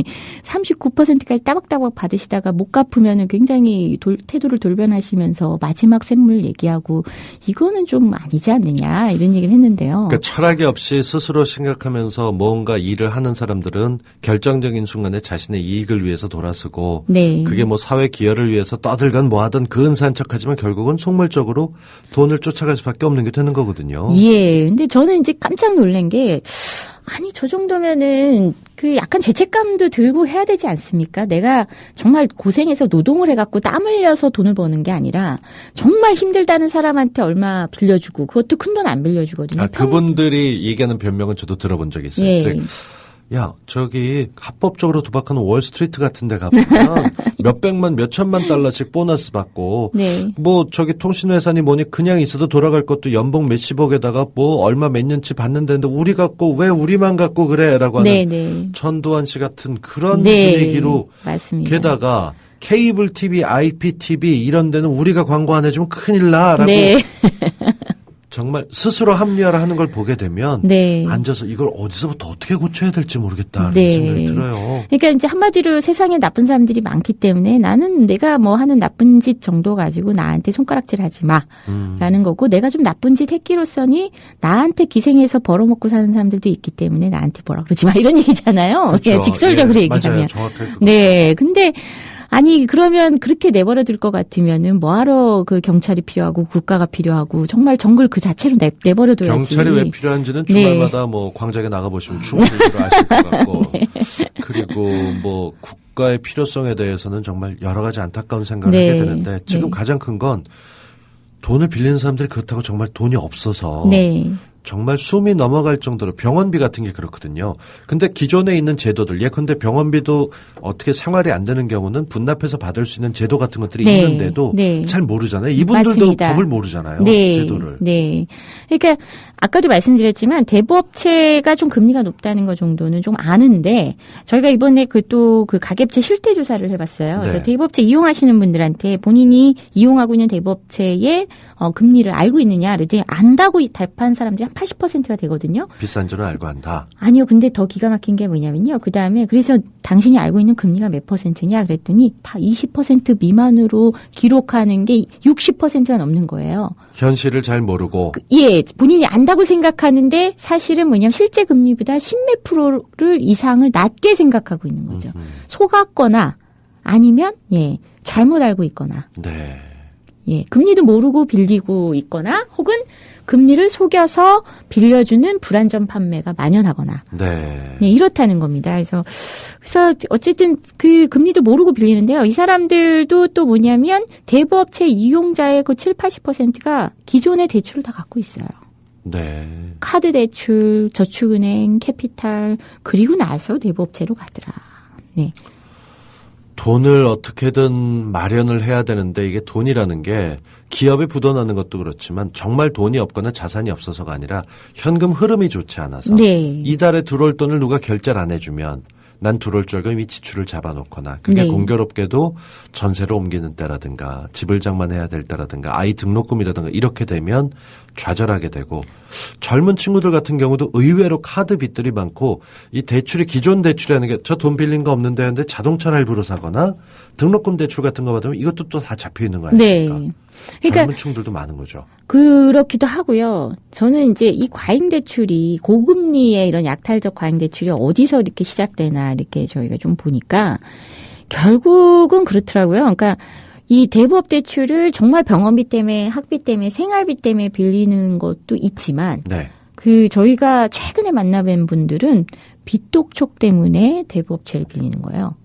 39%까지 따박따박 받으시다가 못 갚으면 굉장히 태도를 돌변하시면서 마지막 샘물 얘기하고 이거는 좀 아니지 않느냐 이런 얘기를 했는데요. 그러니까 철학이 없이 스스로 생각하면서 뭔가 일을 하는 사람들은 결정적인 순간에 자신의 이익을 위해서 돌아서고 네. 그게 뭐 사회 기여를 위해서 떠들건 뭐하든 근사한 척하지만 결국은 속물적으로 돈을 쫓아갈 수밖에 없는 게 되는 거거든요. 예. 근데 저는 이제 깜짝 놀란 게 아니 저 정도면은 약간 죄책감도 들고 해야 되지 않습니까? 내가 정말 고생해서 노동을 해갖고 땀 흘려서 돈을 버는 게 아니라 정말 힘들다는 사람한테 얼마 빌려주고 그것도 큰 돈 안 빌려주거든요. 그분들이 얘기하는 변명은 저도 들어본 적이 있어요. 예. 즉 야, 저기 합법적으로 도박하는 월스트리트 같은 데 가보면 몇백만, 몇천만 달러씩 보너스 받고 네. 뭐 저기 통신회사니 뭐니 그냥 있어도 돌아갈 것도 연봉 몇십억에다가 뭐 얼마 몇 년치 받는다는데 우리 갖고 왜 우리만 갖고 그래? 라고 하는 네. 전두환 씨 같은 그런 네. 분위기로 맞습니다. 게다가 케이블 TV, IPTV 이런 데는 우리가 광고 안 해주면 큰일 나라고 네. 정말 스스로 합리화를 하는 걸 보게 되면 네. 앉아서 이걸 어디서부터 어떻게 고쳐야 될지 모르겠다는 네. 생각이 들어요. 그러니까 이제 한마디로 세상에 나쁜 사람들이 많기 때문에 나는 내가 뭐 하는 나쁜 짓 정도 가지고 나한테 손가락질 하지 마라는 거고 내가 좀 나쁜 짓 했기로서니 나한테 기생해서 벌어먹고 사는 사람들도 있기 때문에 나한테 뭐라 그러지 마 이런 얘기잖아요. 그렇죠. 예, 직설적으로 예, 얘기하면. 맞아요. 정확하게 그거. 네. 근데 아니 그러면 그렇게 내버려 둘 것 같으면은 뭐하러 그 경찰이 필요하고 국가가 필요하고 정말 정글 그 자체로 내버려 둬야지. 경찰이 왜 필요한지는 주말마다 뭐 광장에 나가 보시면 충분히 아실 것 같고 네. 그리고 뭐 국가의 필요성에 대해서는 정말 여러 가지 안타까운 생각을 하게 되는데 지금 가장 큰 건 돈을 빌리는 사람들이 그렇다고 정말 돈이 없어서 정말 숨이 넘어갈 정도로 병원비 같은 게 그렇거든요. 근데 기존에 있는 제도들, 예컨대 병원비도 어떻게 생활이 안 되는 경우는 분납해서 받을 수 있는 제도 같은 것들이 있는데도 잘 모르잖아요. 이분들도 맞습니다. 법을 모르잖아요. 제도를. 네. 그러니까 아까도 말씀드렸지만 대부업체가 좀 금리가 높다는 거 정도는 좀 아는데 저희가 이번에 그 가계업체 실태 조사를 해봤어요. 그래서 대부업체 이용하시는 분들한테 본인이 이용하고 있는 대부업체의 금리를 알고 있느냐, 그랬더니 안다고 답한 사람들이 한 80%가 되거든요. 비싼 줄은 알고 한다. 아니요. 근데 더 기가 막힌 게 뭐냐면요. 그 다음에 그래서 당신이 알고 있는 금리가 몇 %냐 그랬더니 다 20% 미만으로 기록하는 게 60%가 넘는 거예요. 현실을 잘 모르고. 예, 본인이 안다고 생각하는데 사실은 뭐냐면 실제 금리보다 10몇 프로를 이상을 낮게 생각하고 있는 거죠. 속았거나 아니면 잘못 알고 있거나. 네. 예, 금리도 모르고 빌리고 있거나 혹은 금리를 속여서 빌려주는 불안전 판매가 만연하거나. 네, 이렇다는 겁니다. 그래서 어쨌든 그 금리도 모르고 빌리는데요. 이 사람들도 또 뭐냐면 대부업체 이용자의 그 7, 80%가 기존의 대출을 다 갖고 있어요. 네. 카드 대출, 저축은행, 캐피탈, 그리고 나서 대부업체로 가더라. 네. 돈을 어떻게든 마련을 해야 되는데 이게 돈이라는 게 기업에 묻어나는 것도 그렇지만 정말 돈이 없거나 자산이 없어서가 아니라 현금 흐름이 좋지 않아서 이달에 들어올 돈을 누가 결제를 안 해주면 난 들어올 줄 알고 이미 지출을 잡아놓거나 그게 공교롭게도 전세로 옮기는 때라든가 집을 장만해야 될 때라든가 아이 등록금이라든가 이렇게 되면 좌절하게 되고 젊은 친구들 같은 경우도 의외로 카드 빚들이 많고 이 대출이 기존 대출이라는 게 저 돈 빌린 거 없는데 하는데 자동차를 할부로 사거나 등록금 대출 같은 거 받으면 이것도 또 다 잡혀 있는 거 아닙니까? 그러니까 젊은 친구들도 많은 거죠. 그렇기도 하고요. 저는 이제 이 과잉 대출이 고금리의 이런 약탈적 과잉 대출이 어디서 이렇게 시작되나 이렇게 저희가 좀 보니까 결국은 그렇더라고요. 그러니까 이 대부업 대출을 정말 병원비 때문에 학비 때문에 생활비 때문에 빌리는 것도 있지만 저희가 최근에 만나뵌 분들은 빚독촉 때문에 대부업체를 빌리는 거예요.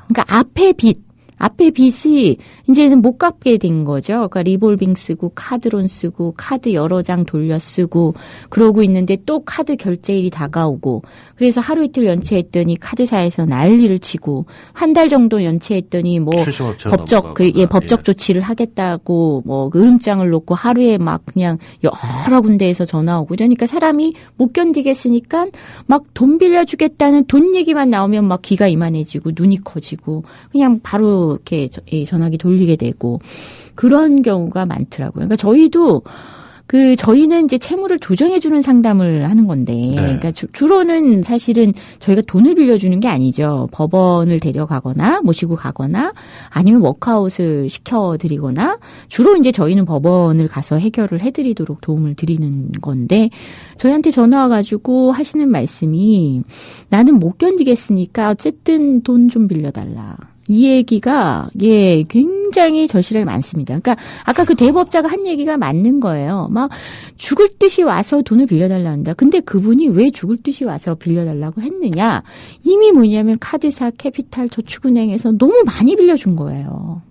그러니까 앞에 빚이 이제는 못 갚게 된 거죠. 그러니까 리볼빙 쓰고 카드론 쓰고 카드 여러 장 돌려 쓰고 그러고 있는데 또 카드 결제일이 다가오고 그래서 하루 이틀 연체했더니 카드사에서 난리를 치고 한 달 정도 연체했더니 뭐 법적 조치를 하겠다고 뭐 으름장을 놓고 하루에 막 그냥 여러 군데에서 전화 오고 이러니까 사람이 못 견디겠으니까 막 돈 빌려주겠다는 돈 얘기만 나오면 막 귀가 이만해지고 눈이 커지고 그냥 바로 이렇게 전화기 돌리게 되고 그런 경우가 많더라고요. 그러니까 저희는 이제 채무를 조정해주는 상담을 하는 건데, 그러니까 주로는 사실은 저희가 돈을 빌려주는 게 아니죠. 법원을 데려가거나 모시고 가거나 아니면 워크아웃을 시켜드리거나 주로 이제 저희는 법원을 가서 해결을 해드리도록 도움을 드리는 건데 저희한테 전화 와가지고 하시는 말씀이 나는 못 견디겠으니까 어쨌든 돈 좀 빌려달라. 이 얘기가 굉장히 절실하게 많습니다. 그러니까 아까 그 대부업자가 한 얘기가 맞는 거예요. 막 죽을 듯이 와서 돈을 빌려달라 한다. 근데 그분이 왜 죽을 듯이 와서 빌려달라고 했느냐? 이미 뭐냐면 카드사, 캐피탈, 저축은행에서 너무 많이 빌려준 거예요.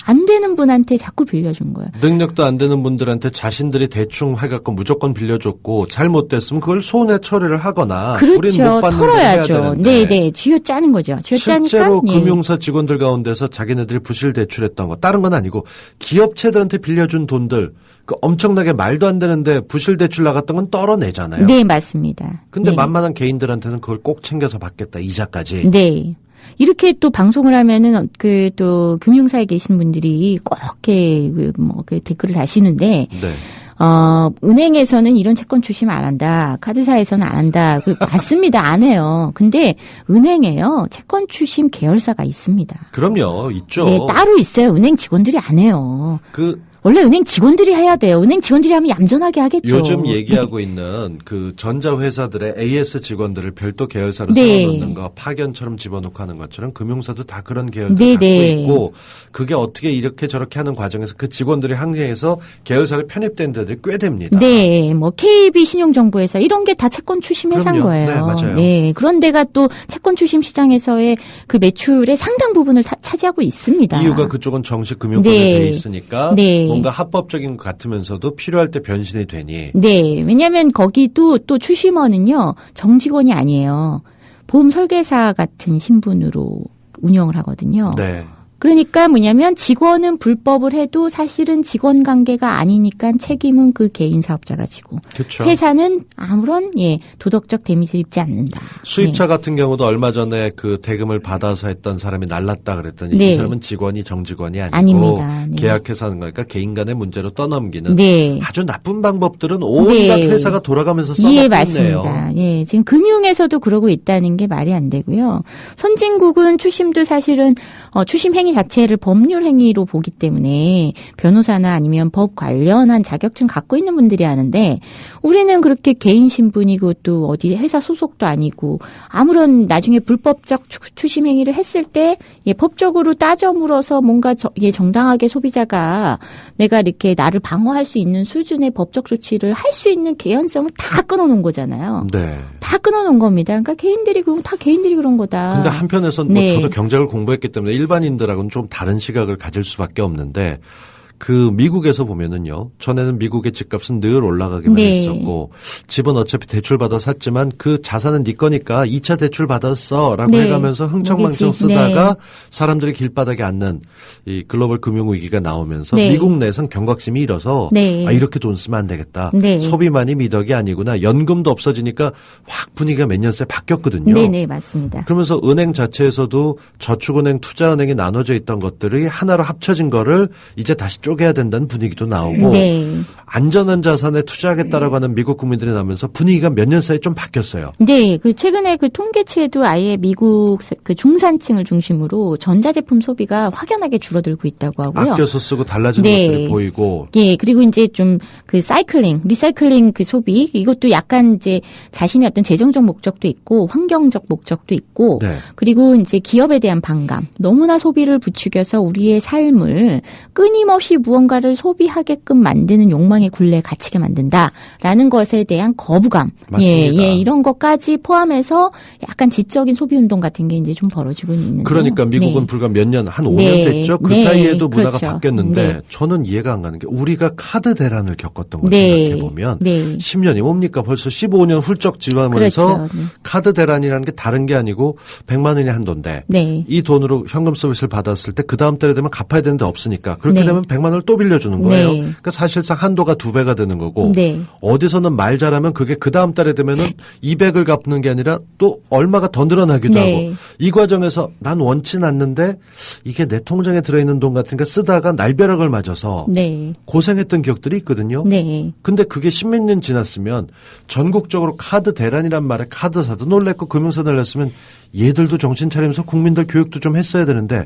안 되는 분한테 자꾸 빌려준 거예요. 능력도 안 되는 분들한테 자신들이 대충 해갖고 무조건 빌려줬고 잘못됐으면 그걸 손해 처리를 하거나 우리는 그렇죠. 못 받는 걸 해야 털어야죠. 되는데 네네. 쥐어짜는 거죠. 쥐어짜니까. 실제로 금융사 직원들 가운데서 자기네들이 부실 대출했던 거 다른 건 아니고 기업체들한테 빌려준 돈들 그 엄청나게 말도 안 되는데 부실 대출 나갔던 건 떨어내잖아요. 네, 맞습니다. 근데 네. 만만한 개인들한테는 그걸 꼭 챙겨서 받겠다. 이자까지. 네. 이렇게 또 방송을 하면은 그 또 금융사에 계신 분들이 꼭 이렇게 그 댓글을 다시는데 네. 은행에서는 이런 채권 출시 안 한다. 카드사에서는 안 한다. 맞습니다. 안 해요. 근데 은행에요. 채권 출심 계열사가 있습니다. 그럼요. 있죠. 네, 따로 있어요. 은행 직원들이 안 해요. 원래 은행 직원들이 해야 돼요. 은행 직원들이 하면 얌전하게 하겠죠. 요즘 얘기하고 있는 그 전자회사들의 AS 직원들을 별도 계열사로 네. 세워놓는 거 파견처럼 집어넣고 하는 것처럼 금융사도 다 그런 계열들 네, 갖고 네. 있고 그게 어떻게 이렇게 저렇게 하는 과정에서 그 직원들이 항해해서 계열사를 편입된 데들이 꽤 됩니다. 네, 뭐 KB 신용정보회사 이런 게 다 채권 출심 회사인 그럼요. 거예요. 네, 맞아요. 네, 그런 데가 또 채권 출심 시장에서의 그 매출의 상당 부분을 차지하고 있습니다. 이유가 그쪽은 정식 금융권에 네. 돼 있으니까 네. 뭔가 합법적인 것 같으면서도 필요할 때 변신이 되니. 네, 왜냐하면 거기도 또 출심원은요 정직원이 아니에요. 보험 설계사 같은 신분으로 운영을 하거든요. 네. 그러니까 뭐냐면 직원은 불법을 해도 사실은 직원 관계가 아니니까 책임은 그 개인 사업자가 지고 그렇죠. 회사는 아무런 도덕적 데미지를 입지 않는다. 수입차 같은 경우도 얼마 전에 그 대금을 받아서 했던 사람이 날랐다 그랬더니 네. 이 사람은 직원이 정직원이 아니고 아닙니다. 네. 계약해서 하는 거니까 개인 간의 문제로 떠넘기는 네. 아주 나쁜 방법들은 온갖 네. 회사가 돌아가면서 써먹고 예, 있네요. 맞습니다. 예, 지금 금융에서도 그러고 있다는 게 말이 안 되고요. 선진국은 추심도 사실은 추심 행위 자체를 법률 행위로 보기 때문에 변호사나 아니면 법 관련한 자격증 갖고 있는 분들이 하는데 우리는 그렇게 개인 신분이고 또 어디 회사 소속도 아니고 아무런 나중에 불법적 추심 행위를 했을 때 법적으로 따져 물어서 뭔가 정당하게 소비자가 내가 이렇게 나를 방어할 수 있는 수준의 법적 조치를 할 수 있는 개연성을 다 끊어놓은 거잖아요. 네. 다 끊어놓은 겁니다. 그러니까 개인들이 그럼 다 개인들이 그런 거다. 근데 한편에선 네. 뭐 저도 경제를 공부했기 때문에 일반인들하고는 좀 다른 시각을 가질 수밖에 없는데 그 미국에서 보면은요. 전에는 미국의 집값은 늘 올라가기만 네. 했었고 집은 어차피 대출받아 샀지만 그 자산은 네 거니까 2차 대출 받았어라고 네. 해가면서 흥청망청 뭐겠지. 쓰다가 네. 사람들이 길바닥에 앉는 이 글로벌 금융위기가 나오면서 네. 미국 내에선 경각심이 일어서 네. 아 이렇게 돈 쓰면 안 되겠다. 네. 소비만이 미덕이 아니구나. 연금도 없어지니까 확 분위기가 몇 년 새 바뀌었거든요. 네네 맞습니다. 그러면서 은행 자체에서도 저축은행, 투자은행이 나눠져 있던 것들이 하나로 합쳐진 거를 이제 다시 쪼개야 된다는 분위기도 나오고 네. 안전한 자산에 투자하겠다라고 하는 미국 국민들이 나오면서 분위기가 몇 년 사이에 좀 바뀌었어요. 네, 그 최근에 그 통계치에도 아예 미국 그 중산층을 중심으로 전자제품 소비가 확연하게 줄어들고 있다고 하고요. 아껴서 쓰고 달라지는 네. 것들이 보이고. 예, 그리고 이제 좀 그 리사이클링 그 소비 이것도 약간 이제 자신의 어떤 재정적 목적도 있고 환경적 목적도 있고 네. 그리고 이제 기업에 대한 반감. 너무나 소비를 부추겨서 우리의 삶을 끊임없이 무언가를 소비하게끔 만드는 욕망의 굴레에 갇히게 만든다라는 것에 대한 거부감. 맞습니다. 예, 이런 것까지 포함해서 약간 지적인 소비 운동 같은 게 이제 좀 벌어지고 있는데. 그러니까 미국은 네. 불과 몇 년, 한 5년 네. 됐죠. 그 네. 사이에도 문화가 그렇죠. 바뀌었는데 네. 저는 이해가 안 가는 게 우리가 카드 대란을 겪었던 걸 네. 생각해보면 네. 10년이 뭡니까? 벌써 15년 훌쩍 지나면서 그렇죠. 네. 카드 대란이라는 게 다른 게 아니고 100만 원이 한도인데 네. 이 돈으로 현금 서비스를 받았을 때 그 다음 달에 되면 갚아야 되는데 없으니까 그렇게 네. 되면 100만 원을 또 빌려주는 거예요. 네. 그러니까 사실상 한도가 2배가 되는 거고 네. 어디서는 말 잘하면 그게 그 다음 달에 되면은 200을 갚는 게 아니라 또 얼마가 더 늘어나기도 네. 하고 이 과정에서 난 원치는 않는데 이게 내 통장에 들어있는 돈 같은 거 쓰다가 날벼락을 맞아서 네. 고생했던 기억들이 있거든요. 네. 근데 그게 10몇 년 지났으면 전국적으로 카드 대란이란 말에 카드사도 놀랬고 금융사 놀랐으면 얘들도 정신 차리면서 국민들 교육도 좀 했어야 되는데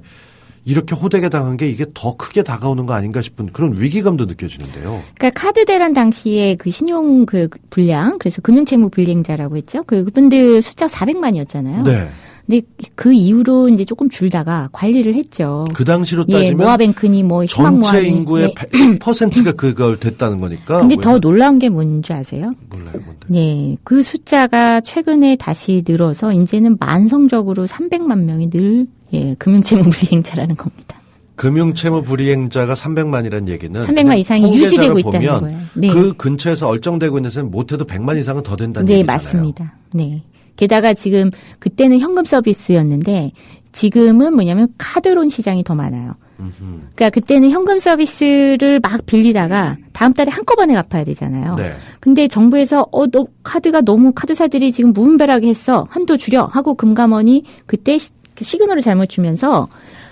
이렇게 호되게 당한 게 이게 더 크게 다가오는 거 아닌가 싶은 그런 위기감도 느껴지는데요. 그러니까 카드 대란 당시에 그 신용 그 불량, 그래서 금융채무 불이행자라고 했죠. 그분들 숫자 400만이었잖아요. 네. 근데 그 이후로 이제 조금 줄다가 관리를 했죠. 그 당시로 예, 따지면 모아뱅크니 뭐 전체 희망모아니. 인구의 예. 100%가 그걸 됐다는 거니까. 근데 더 놀라운 게 뭔지 아세요? 몰라요, 뭔데. 네, 그 숫자가 최근에 다시 늘어서 이제는 만성적으로 300만 명이 늘 금융채무 불이행자라는 겁니다. 금융채무불이행자가 300만이라는 얘기는 300만 이상이 유지되고 있다는 보면 거예요. 네. 그 근처에서 얼정되고 있는 사람은 못해도 100만 이상은 더 된다는 네, 얘기잖아요. 맞습니다. 네. 게다가 지금 그때는 현금 서비스였는데 지금은 뭐냐면 카드론 시장이 더 많아요. 그러니까 그때는 현금 서비스를 막 빌리다가 다음 달에 한꺼번에 갚아야 되잖아요. 네. 근데 정부에서 너 카드가 너무 카드사들이 지금 무분별하게 했어. 한도 줄여 하고 금감원이 그때 시그널을 잘못 주면서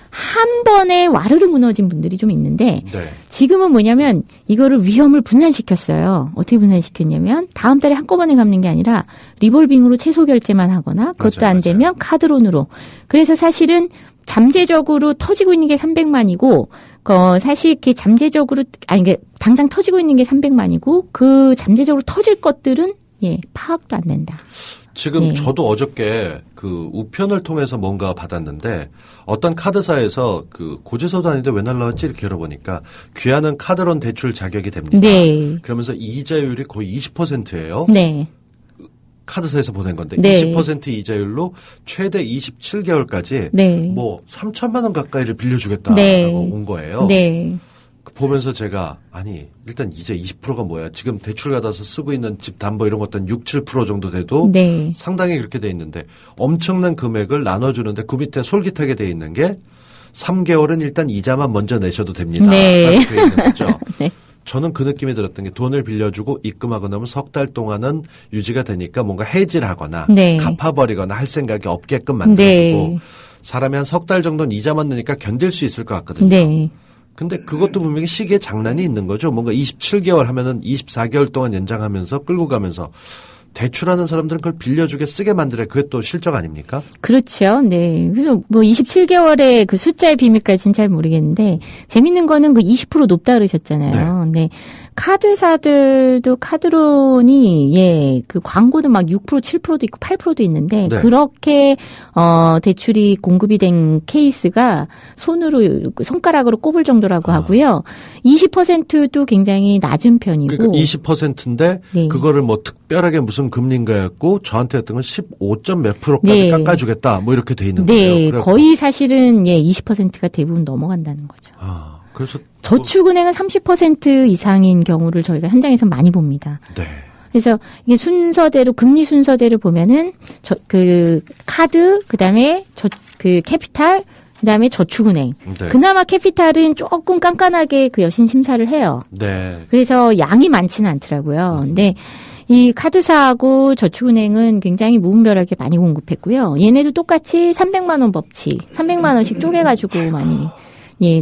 한 번에 와르르 무너진 분들이 좀 있는데 네. 지금은 뭐냐면 이거를 위험을 분산시켰어요. 어떻게 분산시켰냐면 다음 달에 한꺼번에 갚는 게 아니라 리볼빙으로 최소 결제만 하거나 그것도 맞아요, 안 되면 카드론으로. 그래서 사실은 잠재적으로 터지고 있는 게 300만이고 사실 이렇게 잠재적으로 이게 당장 터지고 있는 게 300만이고 그 잠재적으로 터질 것들은 파악도 안 된다. 지금 네. 저도 어저께 그 우편을 통해서 뭔가 받았는데 어떤 카드사에서 그 고지서도 아닌데 왜 날라왔지 이렇게 열어보니까 귀하는 카드론 대출 자격이 됩니다. 네. 그러면서 이자율이 거의 20%예요. 네. 카드사에서 보낸 건데 네. 20% 이자율로 최대 27개월까지 네. 뭐 3천만 원 가까이를 빌려주겠다라고 네. 온 거예요. 네. 보면서 제가 아니 일단 이제 20%가 뭐야? 지금 대출 받아서 쓰고 있는 집 담보 이런 것들은 6, 7% 정도 돼도 네. 상당히 그렇게 돼 있는데 엄청난 금액을 나눠주는데 그 밑에 솔깃하게 돼 있는 게 3개월은 일단 이자만 먼저 내셔도 됩니다. 네. 라고 돼 있는 거죠. 네. 저는 그 느낌이 들었던 게 돈을 빌려주고 입금하고 나면 석 달 동안은 유지가 되니까 뭔가 해지를 하거나 네. 갚아버리거나 할 생각이 없게끔 만들어주고 네. 사람이 한 석 달 정도는 이자만 내니까 견딜 수 있을 것 같거든요. 네. 근데 그것도 분명히 시기에 장난이 있는 거죠. 뭔가 27개월 하면은 24개월 동안 연장하면서 끌고 가면서 대출하는 사람들은 그걸 빌려주게 쓰게 만들어야 그게 또 실적 아닙니까? 그렇죠. 네. 그래서 뭐 27개월의 그 숫자의 비밀까지는 잘 모르겠는데 재밌는 거는 그 20% 높다 그러셨잖아요. 네. 카드사들도 카드론이 그 광고도 막 6%, 7%도 있고 8%도 있는데 네. 그렇게 대출이 공급이 된 케이스가 손가락으로 꼽을 정도라고 하고요. 20%도 굉장히 낮은 편이고. 그러니까 20%인데 네. 그거를 뭐 특별하게 무슨 금리인가 했고 저한테 했던 건 15점 몇 프로까지 네. 깎아주겠다 뭐 이렇게 돼 있는 네, 거예요. 거의 사실은 20%가 대부분 넘어간다는 거죠. 그래서 저축은행은 30% 이상인 경우를 저희가 현장에서 많이 봅니다. 네. 그래서 이게 순서대로 금리 순서대로 보면은 그 카드 그다음에 그 캐피탈 그다음에 저축은행. 네. 그나마 캐피탈은 조금 깐깐하게 그 여신 심사를 해요. 네. 그래서 양이 많지는 않더라고요. 근데 이 카드사하고 저축은행은 굉장히 무분별하게 많이 공급했고요. 얘네도 똑같이 300만 원 법칙, 300만 원씩 쪼개가지고 많이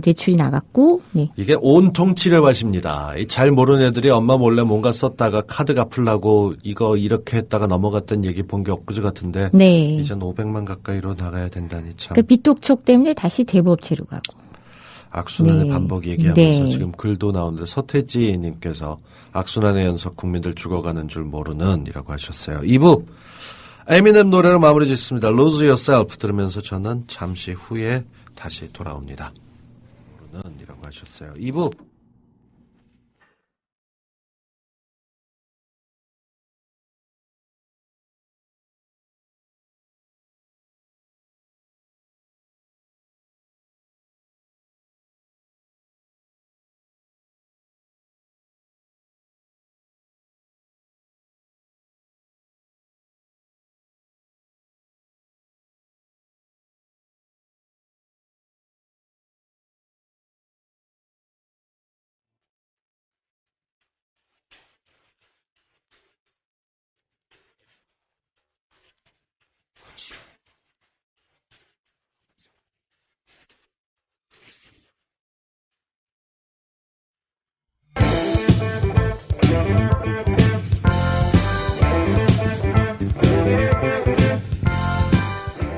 대출이 나갔고. 네. 이게 온통 치료밭입니다. 잘 모르는 애들이 엄마 몰래 뭔가 썼다가 카드 갚으려고 이거 이렇게 했다가 넘어갔던 얘기 본 게 엊그제 같은데 네. 이젠 500만 가까이로 나가야 된다니 참. 그 빚독촉 때문에 다시 대부업체로 가고. 악순환의 네. 반복 얘기하면서 네. 지금 글도 나오는데 서태지 님께서 악순환의 연속 국민들 죽어가는 줄 모르는 이라고 하셨어요. 2부 에미넴 노래로 마무리 짓습니다. Lose Yourself 들으면서 저는 잠시 후에 다시 돌아옵니다. 모르는 이라고 하셨어요. 2부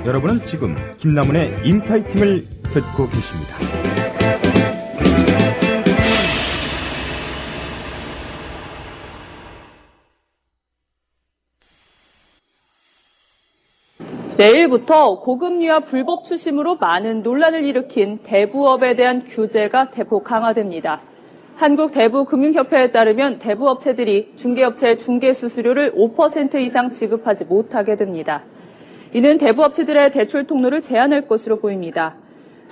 여러분은 지금 김남훈의 인타이팅을 듣고 계십니다. 내일부터 고금리와 불법 추심으로 많은 논란을 일으킨 대부업에 대한 규제가 대폭 강화됩니다. 한국대부금융협회에 따르면 대부업체들이 중개업체의 중개수수료를 5% 이상 지급하지 못하게 됩니다. 이는 대부업체들의 대출 통로를 제한할 것으로 보입니다.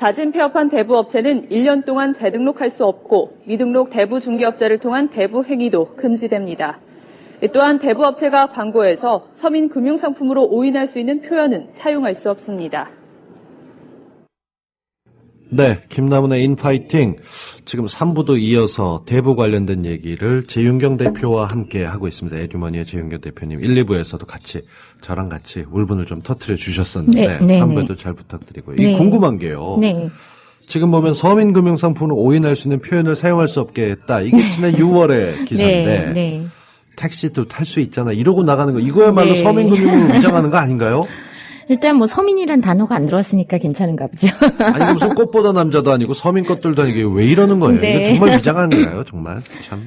자진 폐업한 대부업체는 1년 동안 재등록할 수 없고 미등록 대부중개업자를 통한 대부 행위도 금지됩니다. 또한 대부업체가 광고에서 서민금융상품으로 오인할 수 있는 표현은 사용할 수 없습니다. 네, 김남훈의 인파이팅. 지금 3부도 이어서 대부 관련된 얘기를 재윤경 대표와 함께 하고 있습니다. 에듀머니의 재윤경 대표님 1, 2부에서도 같이 저랑 같이 울분을 좀 터뜨려 주셨었는데 3부에도 잘 부탁드리고요. 이 궁금한 게요. 지금 보면 서민금융상품으로 오인할 수 있는 표현을 사용할 수 없게 했다. 이게 지난 6월의 기사인데 택시도 탈 수 있잖아. 이러고 나가는 거 이거야말로 서민금융으로 위장하는 거 아닌가요? 일단 뭐 서민이란 단어가 안 들어왔으니까 괜찮은가 보죠. 아니 무슨 꽃보다 남자도 아니고 서민 것들도 아니고 왜 이러는 거예요? 이거 정말 위장하는 거예요, 정말 참.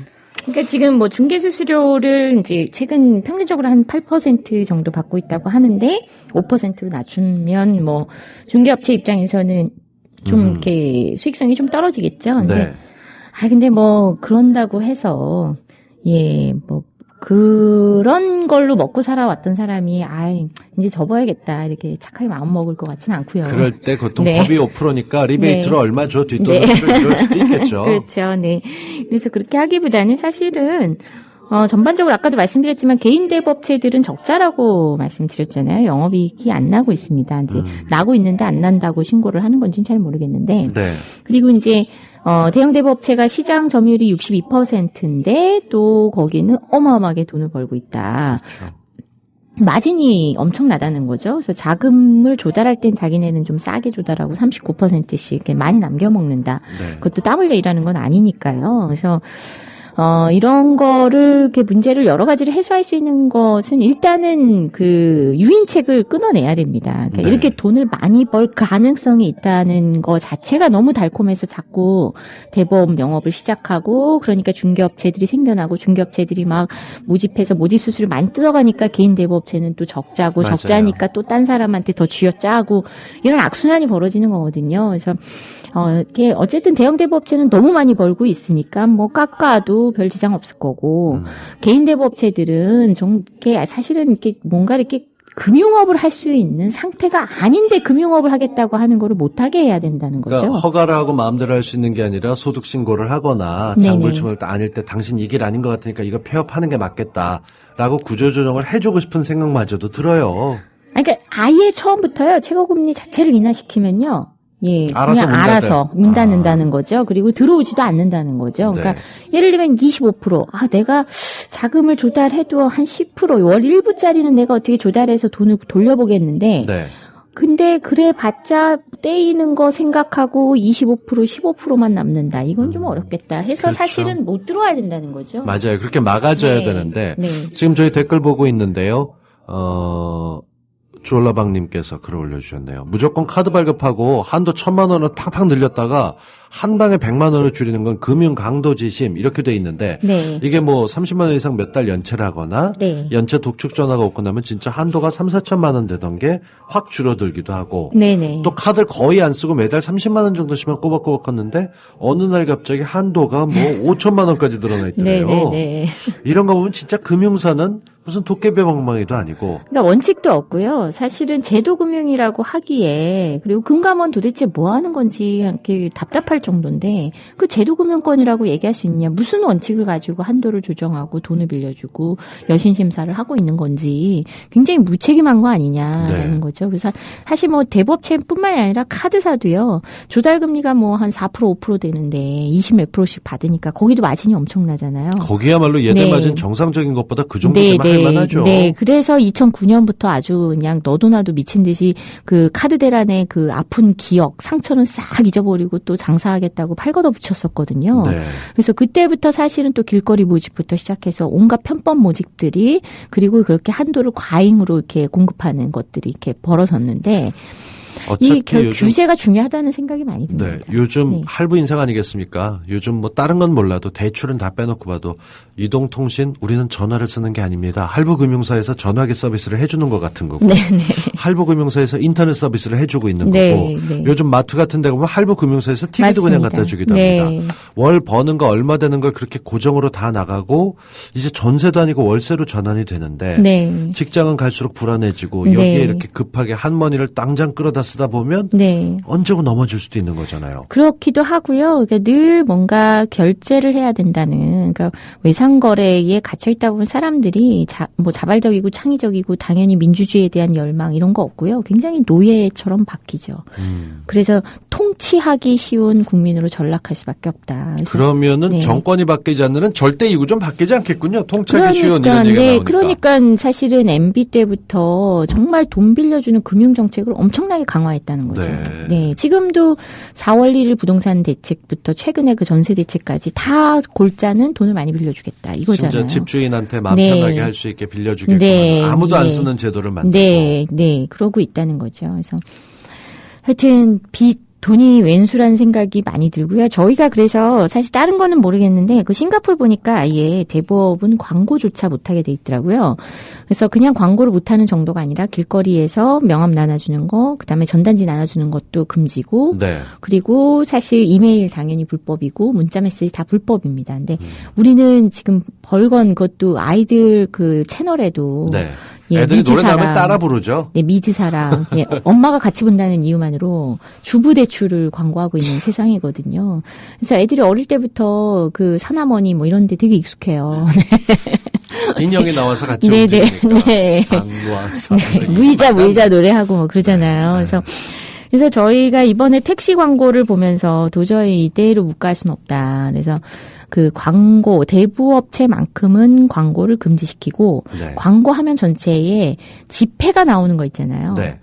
그러니까 지금 뭐 중개수수료를 이제 최근 평균적으로 한 8% 정도 받고 있다고 하는데 5%로 낮추면 뭐 중개업체 입장에서는 좀 이렇게 수익성이 좀 떨어지겠죠. 근데 근데 뭐 그런다고 해서 뭐 그런 걸로 먹고 살아왔던 사람이 이제 접어야겠다 이렇게 착하게 마음 먹을 것 같지는 않고요. 그럴 때 교통법이 5%니까 리베이트로 얼마 줘 뒷돈을 줄 수도 있겠죠. 그렇죠. 그래서 그렇게 하기보다는 사실은 전반적으로 아까도 말씀드렸지만 개인 대부업체들은 적자라고 말씀드렸잖아요. 영업이익이 안 나고 있습니다. 이제 나고 있는데 안 난다고 신고를 하는 건지는 잘 모르겠는데. 그리고 이제 대형 대부업체가 시장 점유율이 62%인데 또 거기는 어마어마하게 돈을 벌고 있다. 그렇죠. 마진이 엄청나다는 거죠. 그래서 자금을 조달할 땐 자기네는 좀 싸게 조달하고 39%씩 이렇게 많이 남겨먹는다. 그것도 땀 흘려 일하는 건 아니니까요. 그래서 이런 거를, 이렇게 문제를 여러 가지를 해소할 수 있는 것은 일단은 그 유인책을 끊어내야 됩니다. 그러니까 이렇게 돈을 많이 벌 가능성이 있다는 거 자체가 너무 달콤해서 자꾸 대부업 영업을 시작하고, 그러니까 중개업체들이 생겨나고, 중개업체들이 막 모집해서 모집 수수료 많이 뜯어가니까 개인 대부업체는 또 적자고, 적자니까 또 딴 사람한테 더 쥐어짜고, 이런 악순환이 벌어지는 거거든요. 그래서 이게 어쨌든 대형 대부업체는 너무 많이 벌고 있으니까 뭐 깎아도 별 지장 없을 거고 개인 대부업체들은 좀 이렇게 사실은 이렇게 뭔가 이렇게 금융업을 할 수 있는 상태가 아닌데 금융업을 하겠다고 하는 거를 못하게 해야 된다는 거죠. 그러니까 허가를 하고 마음대로 할 수 있는 게 아니라 소득 신고를 하거나 장불침을 아닐 때 당신 이 길 아닌 것 같으니까 이거 폐업하는 게 맞겠다라고 구조조정을 해주고 싶은 생각마저도 들어요. 그러니까 아예 처음부터요 최고금리 자체를 인하시키면요. 그냥 알아서 문 닫는다는 거죠. 그리고 들어오지도 않는다는 거죠. 그러니까 예를 들면 25%. 내가 자금을 조달해도 한 10%, 월 1부짜리는 내가 어떻게 조달해서 돈을 돌려보겠는데 근데 그래 봤자 떼이는 거 생각하고 25%, 15%만 남는다. 이건 좀 어렵겠다 해서 사실은 못 들어와야 된다는 거죠. 맞아요. 그렇게 막아줘야 되는데 지금 저희 댓글 보고 있는데요. 주얼라방님께서 글을 올려주셨네요. 무조건 카드 발급하고 한도 1,000만 원을 팍팍 늘렸다가 한 방에 100만 원을 줄이는 건 금융 강도지심 이렇게 돼 있는데 이게 뭐 30만 원 이상 몇 달 연체를 하거나 연체 독촉 전화가 오고 나면 진짜 한도가 3, 4천만 원 되던 게 확 줄어들기도 하고 또 카드를 거의 안 쓰고 매달 30만 원 정도씩만 꼬박꼬박 걷는데 어느 날 갑자기 한도가 뭐 5천만 원까지 늘어나 있더래요. 이런 거 보면 진짜 금융사는 무슨 도깨비 방망이도 아니고. 그러니까 원칙도 없고요. 사실은 제도금융이라고 하기에 그리고 금감원 도대체 뭐 하는 건지 이렇게 답답할 정도인데 그 제도금융권이라고 얘기할 수 있냐. 무슨 원칙을 가지고 한도를 조정하고 돈을 빌려주고 여신심사를 하고 있는 건지 굉장히 무책임한 거 아니냐라는 거죠. 그래서 사실 뭐 대부업체뿐만이 아니라 카드사도요. 조달금리가 뭐 한 4%, 5% 되는데 20 몇 %씩 받으니까 거기도 마진이 엄청나잖아요. 거기야말로 얘네 마진 정상적인 것보다 그 정도 되면 할만하죠. 그래서 2009년부터 아주 그냥 너도 나도 미친 듯이 그 카드 대란의 그 아픈 기억, 상처는 싹 잊어버리고 또 장사하겠다고 팔 걷어 붙였었거든요. 그래서 그때부터 사실은 또 길거리 모집부터 시작해서 온갖 편법 모집들이 그리고 그렇게 한도를 과잉으로 이렇게 공급하는 것들이 이렇게 벌어졌는데 이 규제가 중요하다는 생각이 많이 듭니다. 요즘 할부 인생 아니겠습니까? 요즘 뭐 다른 건 몰라도 대출은 다 빼놓고 봐도 이동통신 우리는 전화를 쓰는 게 아닙니다. 할부금융사에서 전화기 서비스를 해주는 것 같은 거고 할부금융사에서 인터넷 서비스를 해주고 있는 거고 요즘 마트 같은 데 가면 할부금융사에서 TV도 그냥 갖다 주기도 합니다. 월 버는 거 얼마 되는 걸 그렇게 고정으로 다 나가고 이제 전세도 아니고 월세로 전환이 되는데 직장은 갈수록 불안해지고 여기에 이렇게 급하게 한머니를 당장 끌어다 쓰다 보면 네. 언제고 넘어질 수도 있는 거잖아요. 그렇기도 하고요. 그러니까 늘 뭔가 결제를 해야 된다는, 그러니까 외상거래에 갇혀 있다 보면 사람들이 자발적이고 창의적이고 당연히 민주주의에 대한 열망 이런 거 없고요. 굉장히 노예처럼 바뀌죠. 그래서 통치하기 쉬운 국민으로 전락할 수밖에 없다. 그러면은 네. 정권이 바뀌지 않는 한 절대 이구 좀 바뀌지 않겠군요. 통치하기 쉬운 이런 얘기가 나오니까. 그러니까 사실은 MB 때부터 정말 돈 빌려주는 금융정책을 엄청나게 강화했다는 거죠. 네. 지금도 4월 1일 부동산 대책부터 최근에 그 전세 대책까지 다 골자는 돈을 많이 빌려주겠다 이거잖아요. 진짜 집주인한테 마음 네. 편하게 할 수 있게 빌려주겠구나. 네. 아무도 안 네. 쓰는 제도를 만들고. 네. 그러고 있다는 거죠. 그래서 하여튼 돈이 웬수라는 생각이 많이 들고요. 저희가 그래서 사실 다른 거는 모르겠는데 그 싱가포르 보니까 아예 대부업은 광고조차 못하게 돼 있더라고요. 그래서 그냥 광고를 못하는 정도가 아니라 길거리에서 명함 나눠주는 거, 그다음에 전단지 나눠주는 것도 금지고, 네. 그리고 사실 이메일 당연히 불법이고 문자 메시지 다 불법입니다. 근데 우리는 지금 벌건 그것도 아이들 그 채널에도 네. 예, 애들이 노래 미즈사랑. 나오면 따라 부르죠. 네, 미즈사랑. 예, 엄마가 같이 본다는 이유만으로 주부 대출을 광고하고 있는 세상이거든요. 그래서 애들이 어릴 때부터 그 사나머니 뭐 이런 데 되게 익숙해요. 인형이 나와서 같이 네네. 움직이니까. 네. 상과 무이자 노래하고 뭐 그러잖아요. 그래서 저희가 이번에 택시 광고를 보면서 도저히 이대로 못 갈 수는 없다. 그래서 그 광고, 대부업체만큼은 광고를 금지시키고, 네. 광고화면 전체에 지폐가 나오는 거 있잖아요. 네.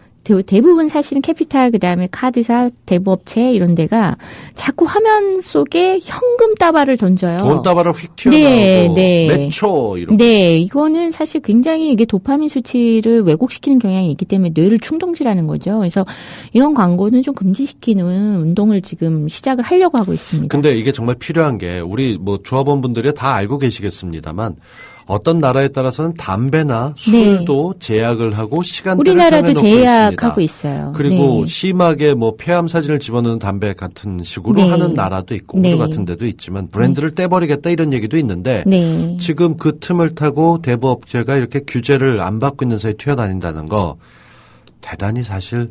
대부분 사실은 캐피탈, 그 다음에 카드사, 대부업체 이런 데가 자꾸 화면 속에 현금 따발을 던져요. 돈 따발을 휙 튀어나오고 몇 초 이런. 네, 이거는 사실 굉장히 이게 도파민 수치를 왜곡시키는 경향이 있기 때문에 뇌를 충동질하는 거죠. 그래서 이런 광고는 좀 금지시키는 운동을 지금 시작을 하려고 하고 있습니다. 근데 이게 정말 필요한 게 우리 뭐 조합원분들이 다 알고 계시겠습니다만 어떤 나라에 따라서는 담배나 술도 제약을 하고 시간대를 우리나라도 정해놓고 제약하고 있습니다. 있어요. 그리고 네. 심하게 뭐 폐암 사진을 집어넣는 담배 같은 식으로 네. 하는 나라도 있고 네. 호주 같은 데도 있지만 브랜드를 떼버리겠다 이런 얘기도 있는데 네. 지금 그 틈을 타고 대부업체가 이렇게 규제를 안 받고 있는 사이에 튀어다닌다는 거 대단히 사실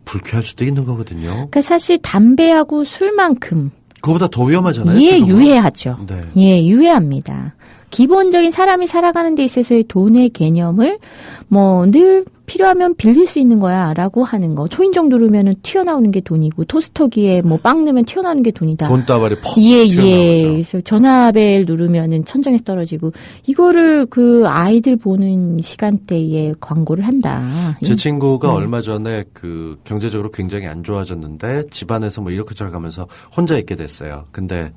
불쾌할 수도 있는 거거든요. 그러니까 사실 담배하고 술만큼 그거보다 더 위험하잖아요. 예, 지금은. 유해하죠. 네. 예, 유해합니다. 기본적인 사람이 살아가는 데 있어서의 돈의 개념을 뭐 늘 필요하면 빌릴 수 있는 거야라고 하는 거. 초인종 누르면은 튀어나오는 게 돈이고 토스터기에 뭐 빵 넣으면 튀어나오는 게 돈이다. 돈 따발이 퍽 예. 튀어나오죠. 그래서 전화벨 누르면은 천정에서 떨어지고 이거를 그 아이들 보는 시간대에 광고를 한다. 제 친구가 네. 얼마 전에 그 경제적으로 굉장히 안 좋아졌는데 집안에서 뭐 이렇게 저렇게 하면서 혼자 있게 됐어요. 근데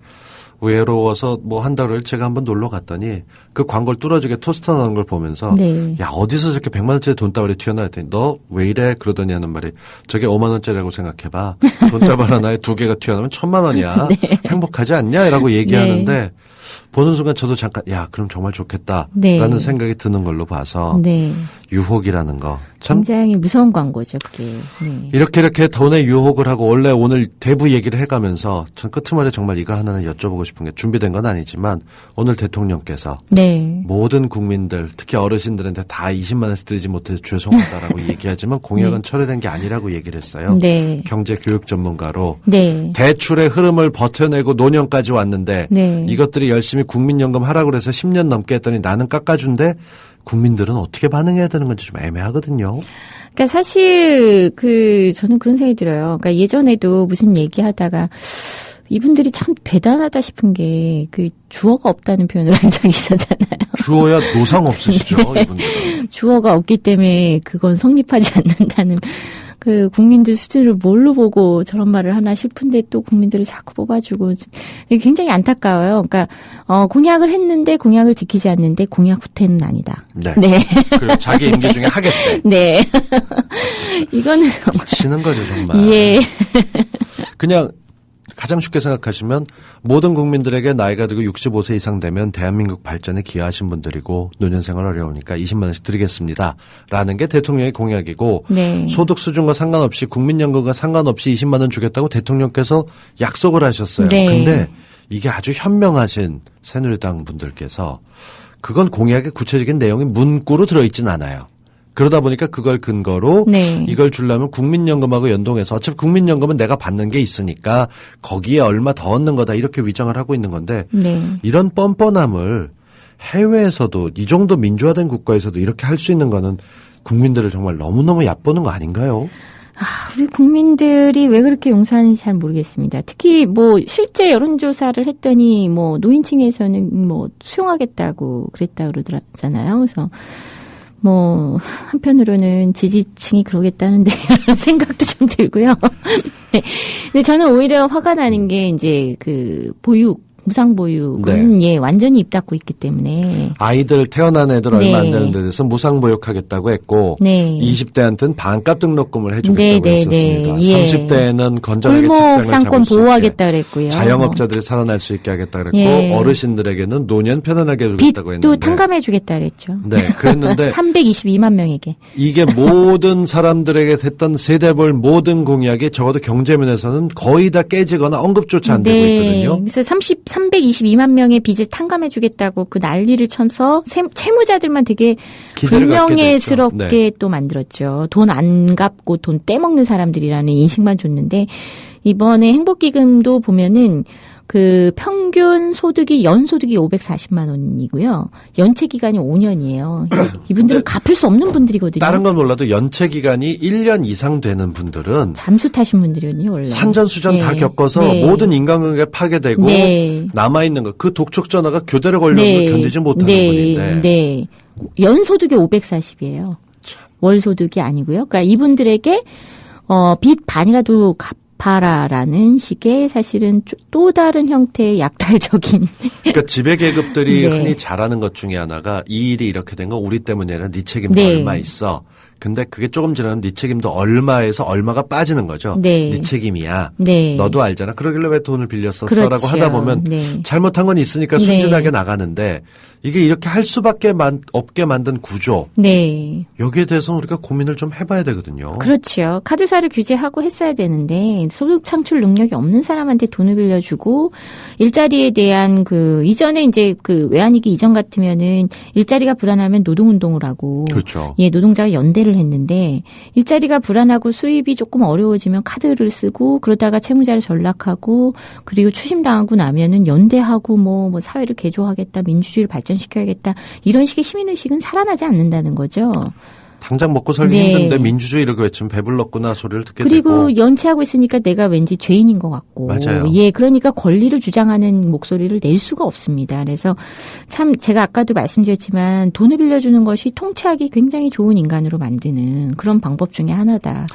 외로워서 뭐 한다고 제가 한번 놀러 갔더니 그 광고를 뚫어지게 토스터 나오는 걸 보면서 네. 야 어디서 저렇게 100만 원짜리 돈다발이 튀어나와 했더니 너 왜 이래 그러더니 하는 말이 저게 5만 원짜리라고 생각해봐. 돈다발 하나에 2개가 튀어나오면 1,000만 원이야. 네. 행복하지 않냐? 라고 얘기하는데 네. 보는 순간 저도 잠깐 야 그럼 정말 좋겠다라는 네. 생각이 드는 걸로 봐서 네. 유혹이라는 거 참 굉장히 무서운 광고죠, 그게. 네. 이렇게 돈에 유혹을 하고 원래 오늘 대부 얘기를 해가면서 전 끝말에 정말 이거 하나는 여쭤보고 싶은 게 준비된 건 아니지만 오늘 대통령께서 네. 모든 국민들 특히 어르신들한테 다 20만 원씩 드리지 못해서 죄송하다라고 얘기하지만 공약은 철회된 게 아니라고 얘기를 했어요. 네. 경제 교육 전문가로 네. 대출의 흐름을 버텨내고 노년까지 왔는데 네. 이것들이 열심히 국민연금 하라고 그래서 10년 넘게 했더니 나는 깎아준대. 국민들은 어떻게 반응해야 되는 건지 좀 애매하거든요. 그러니까 사실 저는 그런 생각이 들어요. 그러니까 예전에도 무슨 얘기하다가 이분들이 참 대단하다 싶은 게 주어가 없다는 표현을 한 적이 있었잖아요. 주어야 노상 없으시죠, 네. 이분들은. 주어가 없기 때문에 그건 성립하지 않는다는 국민들 수준을 뭘로 보고 저런 말을 하나 싶은데 또 국민들을 자꾸 뽑아주고 굉장히 안타까워요. 그러니까 공약을 했는데 공약을 지키지 않는데 공약 후퇴는 아니다. 네. 네. 그리고 자기 임기 중에 하겠대. 네. 이거는 미치는 거죠, 정말. 예. 그냥 가장 쉽게 생각하시면 모든 국민들에게 나이가 들고 65세 이상 되면 대한민국 발전에 기여하신 분들이고 노년생활 어려우니까 20만 원씩 드리겠습니다. 라는 게 대통령의 공약이고 네. 소득 수준과 상관없이 국민연금과 상관없이 20만 원 주겠다고 대통령께서 약속을 하셨어요. 네. 근데 이게 아주 현명하신 새누리당 분들께서 그건 공약의 구체적인 내용이 문구로 들어있진 않아요. 그러다 보니까 그걸 근거로 네. 이걸 주려면 국민연금하고 연동해서 어차피 국민연금은 내가 받는 게 있으니까 거기에 얼마 더 얻는 거다 이렇게 위장을 하고 있는 건데 네. 이런 뻔뻔함을 해외에서도 이 정도 민주화된 국가에서도 이렇게 할 수 있는 거는 국민들을 정말 너무너무 얕보는 거 아닌가요? 우리 국민들이 왜 그렇게 용서하는지 잘 모르겠습니다. 특히 뭐 실제 여론조사를 했더니 뭐 노인층에서는 뭐 수용하겠다고 그랬다 그러더라잖아요. 그래서 뭐 한편으로는 지지층이 그러겠다는데 이런 생각도 좀 들고요. 네. 근데 저는 오히려 화가 나는 게 이제 그 무상보육은 네. 예 완전히 입 닫고 있기 때문에 아이들 태어난 애들 네. 얼마 안 되는 데서 무상보육하겠다고 했고 네. 20대한테는 반값 등록금을 해주겠다고 네, 했었습니다. 예. 30대에는 건전하게 골목 직장을 상권 잡을 수 보호하겠다 있게 그랬고요. 자영업자들이 살아날 수 있게 하겠다 그랬고 예. 어르신들에게는 노년 편안하게 해주겠다고 했는데 빚도 탕감해주겠다 그랬죠. 네, 그랬는데 322만 명에게. 이게 모든 사람들에게 했던 세대별 모든 공약이 적어도 경제면에서는 거의 다 깨지거나 언급조차 안 되고 있거든요. 그래서 322만 명의 빚을 탕감해주겠다고 그 난리를 쳐서 채무자들만 되게 기대를 갖게 불명예스럽게 됐죠. 네. 또 만들었죠. 돈 안 갚고 돈 떼먹는 사람들이라는 인식만 줬는데 이번에 행복기금도 보면은 그 평균 소득이 연소득이 540만 원이고요. 연체 기간이 5년이에요. 이분들은 갚을 수 없는 분들이거든요. 다른 건 몰라도 연체 기간이 1년 이상 되는 분들은 잠수 타신 분들이거든요. 원래. 산전수전 다 네. 겪어서 네. 모든 인간관계가 파괴되고 네. 남아있는 거 그 독촉 전화가 교대로 걸려도 네. 견디지 못하는 네. 분인데 네. 연소득이 540이에요. 월소득이 아니고요. 그러니까 이분들에게 빚 반이라도 갚아라라는 식의 사실은 또 다른 형태의 약탈적인. 그러니까 지배계급들이 네. 흔히 잘하는 것 중에 하나가 이 일이 이렇게 된 거 우리 때문이 아니라 네 책임도 네. 얼마 있어. 근데 그게 조금 지나면 네 책임도 얼마에서 얼마가 빠지는 거죠. 네. 네 책임이야. 네. 너도 알잖아. 그러길래 왜 돈을 빌렸었어? 그렇죠. 라고 하다 보면 네. 잘못한 건 있으니까 네. 순진하게 나가는데 이게 이렇게 할 수밖에 없게 만든 구조. 네. 여기에 대해서는 우리가 고민을 좀 해봐야 되거든요. 그렇죠. 카드사를 규제하고 했어야 되는데 소득 창출 능력이 없는 사람한테 돈을 빌려주고 일자리에 대한 그 이전에 이제 그 외환위기 이전 같으면은 일자리가 불안하면 노동운동을 하고 그렇죠. 예, 노동자가 연대를 했는데 일자리가 불안하고 수입이 조금 어려워지면 카드를 쓰고 그러다가 채무자를 전락하고 그리고 추심당하고 나면은 연대하고 뭐 사회를 개조하겠다, 민주주의를 발전시켜야겠다 이런 식의 시민의식은 살아나지 않는다는 거죠. 당장 먹고 살기 네. 힘든데 민주주의 이렇게 외치면 배불렀구나 소리를 듣게 그리고 되고. 연체하고 있으니까 내가 왠지 죄인인 것 같고. 맞아요. 예, 그러니까 권리를 주장하는 목소리를 낼 수가 없습니다. 그래서 참 제가 아까도 말씀드렸지만 돈을 빌려주는 것이 통치하기 굉장히 좋은 인간으로 만드는 그런 방법 중에 하나다.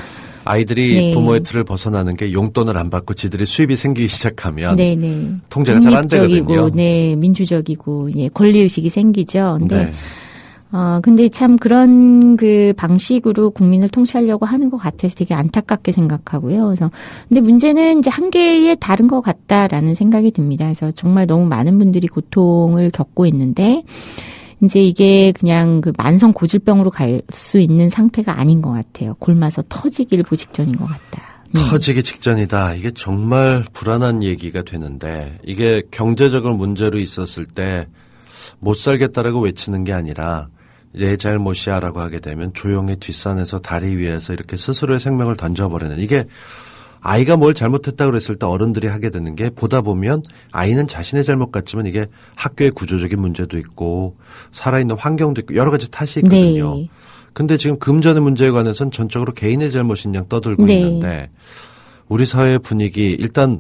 아이들이 네. 부모의 틀을 벗어나는 게 용돈을 안 받고 지들이 수입이 생기기 시작하면 네네. 통제가 잘 안 되거든요. 독립적이고, 네, 민주적이고, 예, 권리의식이 생기죠. 근데 네. 근데 참 그런 그 방식으로 국민을 통치하려고 하는 것 같아서 되게 안타깝게 생각하고요. 그래서 근데 문제는 이제 한계에 다른 것 같다라는 생각이 듭니다. 그래서 정말 너무 많은 분들이 고통을 겪고 있는데 이제 이게 그냥 그 만성 고질병으로 갈 수 있는 상태가 아닌 것 같아요. 굶어서 터지길 보직전인 것 같다. 터지기 직전이다. 이게 정말 불안한 얘기가 되는데 이게 경제적인 문제로 있었을 때 못 살겠다라고 외치는 게 아니라 내 잘못이야라고 하게 되면 조용히 뒷산에서 다리 위에서 이렇게 스스로의 생명을 던져버리는 이게 아이가 뭘 잘못했다고 그랬을 때 어른들이 하게 되는 게 보다 보면 아이는 자신의 잘못 같지만 이게 학교의 구조적인 문제도 있고 살아있는 환경도 있고 여러 가지 탓이 있거든요. 네. 근데 지금 금전의 문제에 관해서는 전적으로 개인의 잘못인 양 떠들고 네. 있는데 우리 사회의 분위기 일단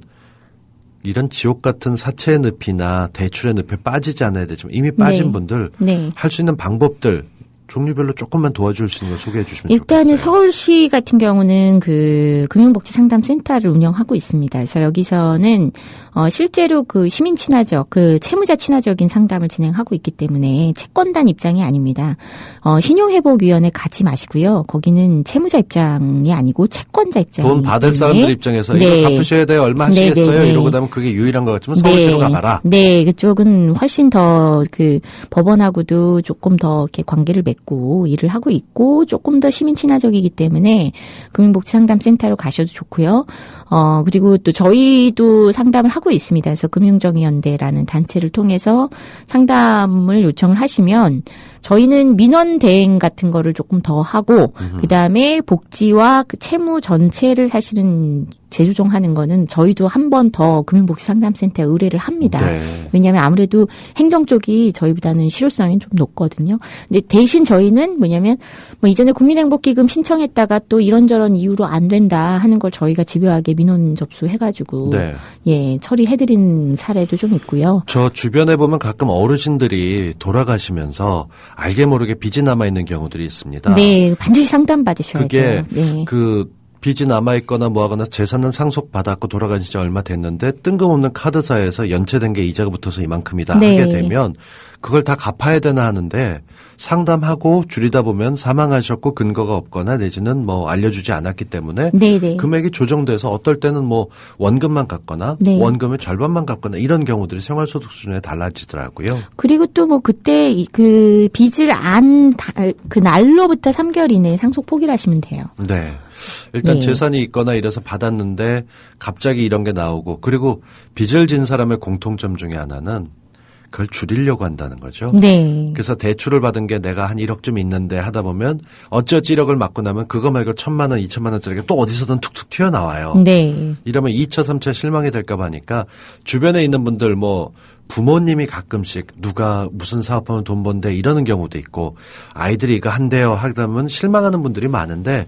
이런 지옥 같은 사채의 늪이나 대출의 늪에 빠지지 않아야 되지만 이미 빠진 네. 분들 네. 할 수 있는 방법들 종류별로 조금만 도와줄 수 있는 거 소개해 주시면 일단은 좋겠어요. 서울시 같은 경우는 그 금융복지상담센터를 운영하고 있습니다. 그래서 여기서는 실제로 그 시민 친화적, 그 채무자 친화적인 상담을 진행하고 있기 때문에 채권단 입장이 아닙니다. 신용회복위원회 가지 마시고요. 거기는 채무자 입장이 아니고 채권자 입장이기 돈 받을 때문에. 사람들 입장에서 네. 이거 갚으셔야 돼요. 얼마 네, 하시겠어요? 네, 네. 이러고 나면 그게 유일한 것 같지만 서울시로 가봐라. 네, 그쪽은 훨씬 더 그 법원하고도 조금 더 이렇게 관계를 맺고 됐고 일을 하고 있고 조금 더 시민 친화적이기 때문에 금융복지상담센터로 가셔도 좋고요. 그리고 또 저희도 상담을 하고 있습니다. 그래서 금융정의연대라는 단체를 통해서 상담을 요청을 하시면 저희는 민원 대행 같은 거를 조금 더 하고 그다음에 복지와 그 채무 전체를 사실은 재조정하는 거는 저희도 한 번 더 금융복지상담센터에 의뢰를 합니다. 네. 왜냐하면 아무래도 행정 쪽이 저희보다는 실효성이 좀 높거든요. 근데 대신 저희는 뭐냐면 뭐 이전에 국민행복기금 신청했다가 또 이런저런 이유로 안 된다 하는 걸 저희가 집요하게 민원 접수해가지고 네. 예 처리해드린 사례도 좀 있고요. 저 주변에 보면 가끔 어르신들이 돌아가시면서 알게 모르게 빚이 남아있는 경우들이 있습니다. 네, 반드시 상담 받으셔야 그게 돼요. 네. 그 빚이 남아있거나 뭐하거나 재산은 상속받았고 돌아가신 지 얼마 됐는데 뜬금없는 카드사에서 연체된 게 이자가 붙어서 이만큼이다 네. 하게 되면 그걸 다 갚아야 되나 하는데 상담하고 줄이다 보면 사망하셨고 근거가 없거나 내지는 뭐 알려주지 않았기 때문에 네네. 금액이 조정돼서 어떨 때는 뭐 원금만 갚거나 네. 원금의 절반만 갚거나 이런 경우들이 생활소득 수준에 달라지더라고요. 그리고 또 뭐 그때 그 빚을 그 날로부터 3개월 이내에 상속 포기를 하시면 돼요. 네. 일단 네. 재산이 있거나 이래서 받았는데 갑자기 이런 게 나오고 그리고 빚을 진 사람의 공통점 중에 하나는 그걸 줄이려고 한다는 거죠. 네. 그래서 대출을 받은 게 내가 한 1억쯤 있는데 하다 보면 어찌어찌 1억을 맞고 나면 그거 말고 1,000만 원, 2,000만 원짜리가 또 어디서든 툭툭 튀어나와요. 네. 이러면 2차, 3차 실망이 될까 봐 하니까 주변에 있는 분들 뭐 부모님이 가끔씩 누가 무슨 사업하면 돈 번대 이러는 경우도 있고 아이들이 이거 한대요 하다 보면 실망하는 분들이 많은데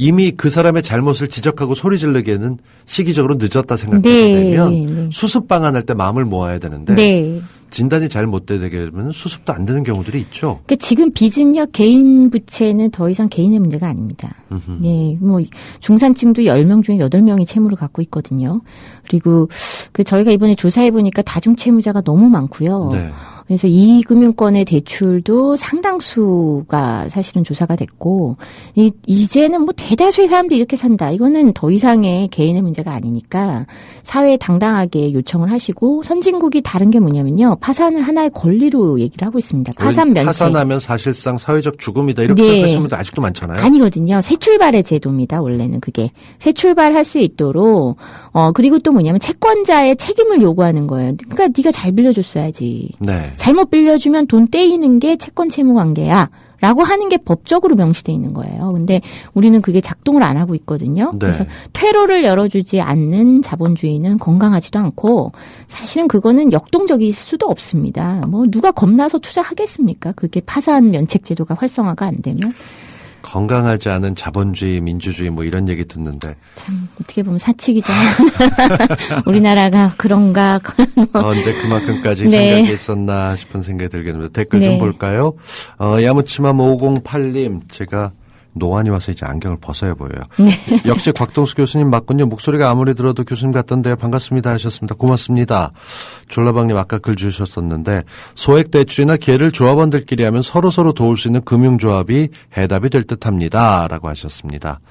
이미 그 사람의 잘못을 지적하고 소리 지르기에는 시기적으로 늦었다 생각하게 네, 되면 네. 수습 방안할 때 마음을 모아야 되는데 네. 진단이 잘 못 되게 되면 수습도 안 되는 경우들이 있죠. 그러니까 지금 빚은요 개인 부채는 더 이상 개인의 문제가 아닙니다. 네, 뭐 중산층도 10명 중에 8명이 채무를 갖고 있거든요. 그리고 그 저희가 이번에 조사해 보니까 다중 채무자가 너무 많고요. 네. 그래서 이 금융권의 대출도 상당수가 사실은 조사가 됐고 이제는 뭐 대다수의 사람들이 이렇게 산다. 이거는 더 이상의 개인의 문제가 아니니까 사회에 당당하게 요청을 하시고 선진국이 다른 게 뭐냐면요. 파산을 하나의 권리로 얘기를 하고 있습니다. 파산 면책. 파산하면 사실상 사회적 죽음이다. 이렇게 네. 생각하시는 분들 아직도 많잖아요. 아니거든요. 새 출발의 제도입니다. 원래는 그게. 새 출발할 수 있도록 그리고 또 뭐냐면 채권자의 책임을 요구하는 거예요. 그러니까 네가 잘 빌려줬어야지. 네. 잘못 빌려주면 돈 떼이는 게 채권 채무 관계야. 라고 하는 게 법적으로 명시돼 있는 거예요. 근데 우리는 그게 작동을 안 하고 있거든요. 네. 그래서 퇴로를 열어주지 않는 자본주의는 건강하지도 않고 사실은 그거는 역동적일 수도 없습니다. 뭐 누가 겁나서 투자하겠습니까? 그렇게 파산 면책 제도가 활성화가 안 되면. 건강하지 않은 자본주의, 민주주의 뭐 이런 얘기 듣는데. 참 어떻게 보면 사치기도 하고 우리나라가 그런가. 언제 그만큼까지 네. 생각이 있었나 싶은 생각이 들게 됩니다. 댓글 좀 네. 볼까요? 야무치마 508님 제가 노안이 와서 이제 안경을 벗어야 보여요. 네. 역시 곽동수 교수님 맞군요. 목소리가 아무리 들어도 교수님 같던데요. 반갑습니다 하셨습니다. 고맙습니다. 졸라방님 아까 글 주셨었는데 소액 대출이나 기회를 조합원들끼리 하면 서로서로 도울 수 있는 금융조합이 해답이 될 듯합니다. 라고 하셨습니다.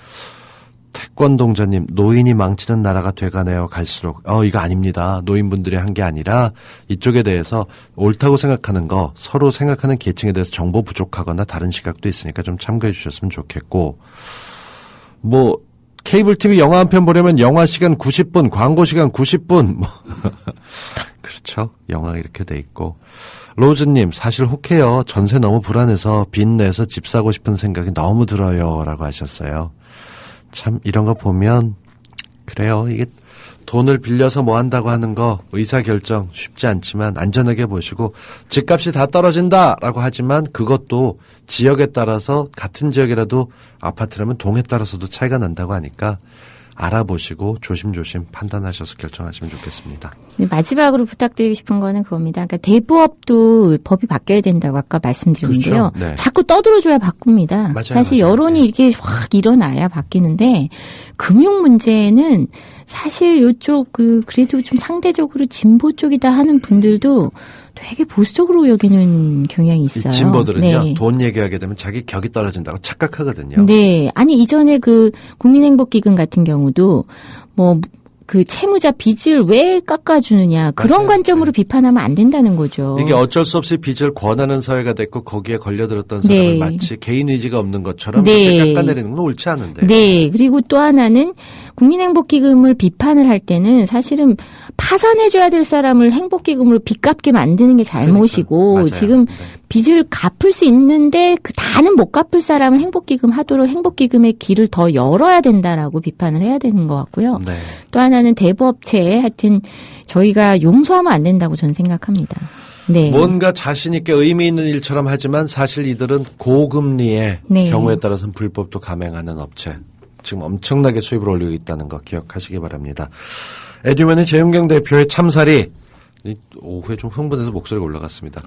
태권동자님 노인이 망치는 나라가 돼가네요. 갈수록 이거 아닙니다. 노인분들이 한 게 아니라 이쪽에 대해서 옳다고 생각하는 거 서로 생각하는 계층에 대해서 정보 부족하거나 다른 시각도 있으니까 좀 참고해 주셨으면 좋겠고 뭐 케이블 TV 영화 한 편 보려면 영화 시간 90분 광고 시간 90분 뭐 그렇죠. 영화가 이렇게 돼 있고 로즈님 사실 혹해요. 전세 너무 불안해서 빚 내서 집 사고 싶은 생각이 너무 들어요. 라고 하셨어요. 참 이런 거 보면 그래요. 이게 돈을 빌려서 뭐 한다고 하는 거 의사결정 쉽지 않지만 안전하게 보시고 집값이 다 떨어진다라고 하지만 그것도 지역에 따라서 같은 지역이라도 아파트라면 동에 따라서도 차이가 난다고 하니까 알아보시고 조심조심 판단하셔서 결정하시면 좋겠습니다. 마지막으로 부탁드리고 싶은 거는 그겁니다. 그러니까 대부업도 법이 바뀌어야 된다고 아까 말씀드렸는데요. 그렇죠. 네. 자꾸 떠들어줘야 바꿉니다. 맞아요, 사실 맞아요. 여론이 이렇게 확 일어나야 바뀌는데 금융 문제는 사실 이쪽 그래도 좀 상대적으로 진보 쪽이다 하는 분들도 되게 보수적으로 여기는 경향이 있어요. 이 진보들은요. 네. 돈 얘기하게 되면 자기 격이 떨어진다고 착각하거든요. 네. 아니 이전에 그 국민행복기금 같은 경우도 뭐 그 채무자 빚을 왜 깎아주느냐 그런 맞아요. 관점으로 비판하면 안 된다는 거죠. 이게 어쩔 수 없이 빚을 권하는 사회가 됐고 거기에 걸려들었던 사람을 네. 마치 개인 의지가 없는 것처럼 네. 그렇게 깎아내리는 건 옳지 않은데. 네. 그리고 또 하나는 국민행복기금을 비판을 할 때는 사실은 파산해줘야 될 사람을 행복기금으로 빚 갚게 만드는 게 잘못이고 그러니까. 지금 빚을 갚을 수 있는데 그 다는 못 갚을 사람을 행복기금 하도록 행복기금의 길을 더 열어야 된다라고 비판을 해야 되는 것 같고요. 네. 또 하나는 대부업체에 하여튼 저희가 용서하면 안 된다고 저는 생각합니다. 네. 뭔가 자신 있게 의미 있는 일처럼 하지만 사실 이들은 고금리의 네. 경우에 따라서는 불법도 감행하는 업체. 지금 엄청나게 수입을 올리고 있다는 거 기억하시기 바랍니다. 에듀맨의 재윤경 대표의 참살이 오후에 좀 흥분해서 목소리가 올라갔습니다.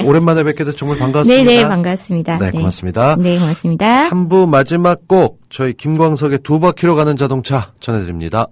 오랜만에 뵙게 돼서 정말 반갑습니다. 네네, 반갑습니다. 네, 고맙습니다. 네, 고맙습니다. 3부 마지막 곡 저희 김광석의 두 바퀴로 가는 자동차 전해드립니다.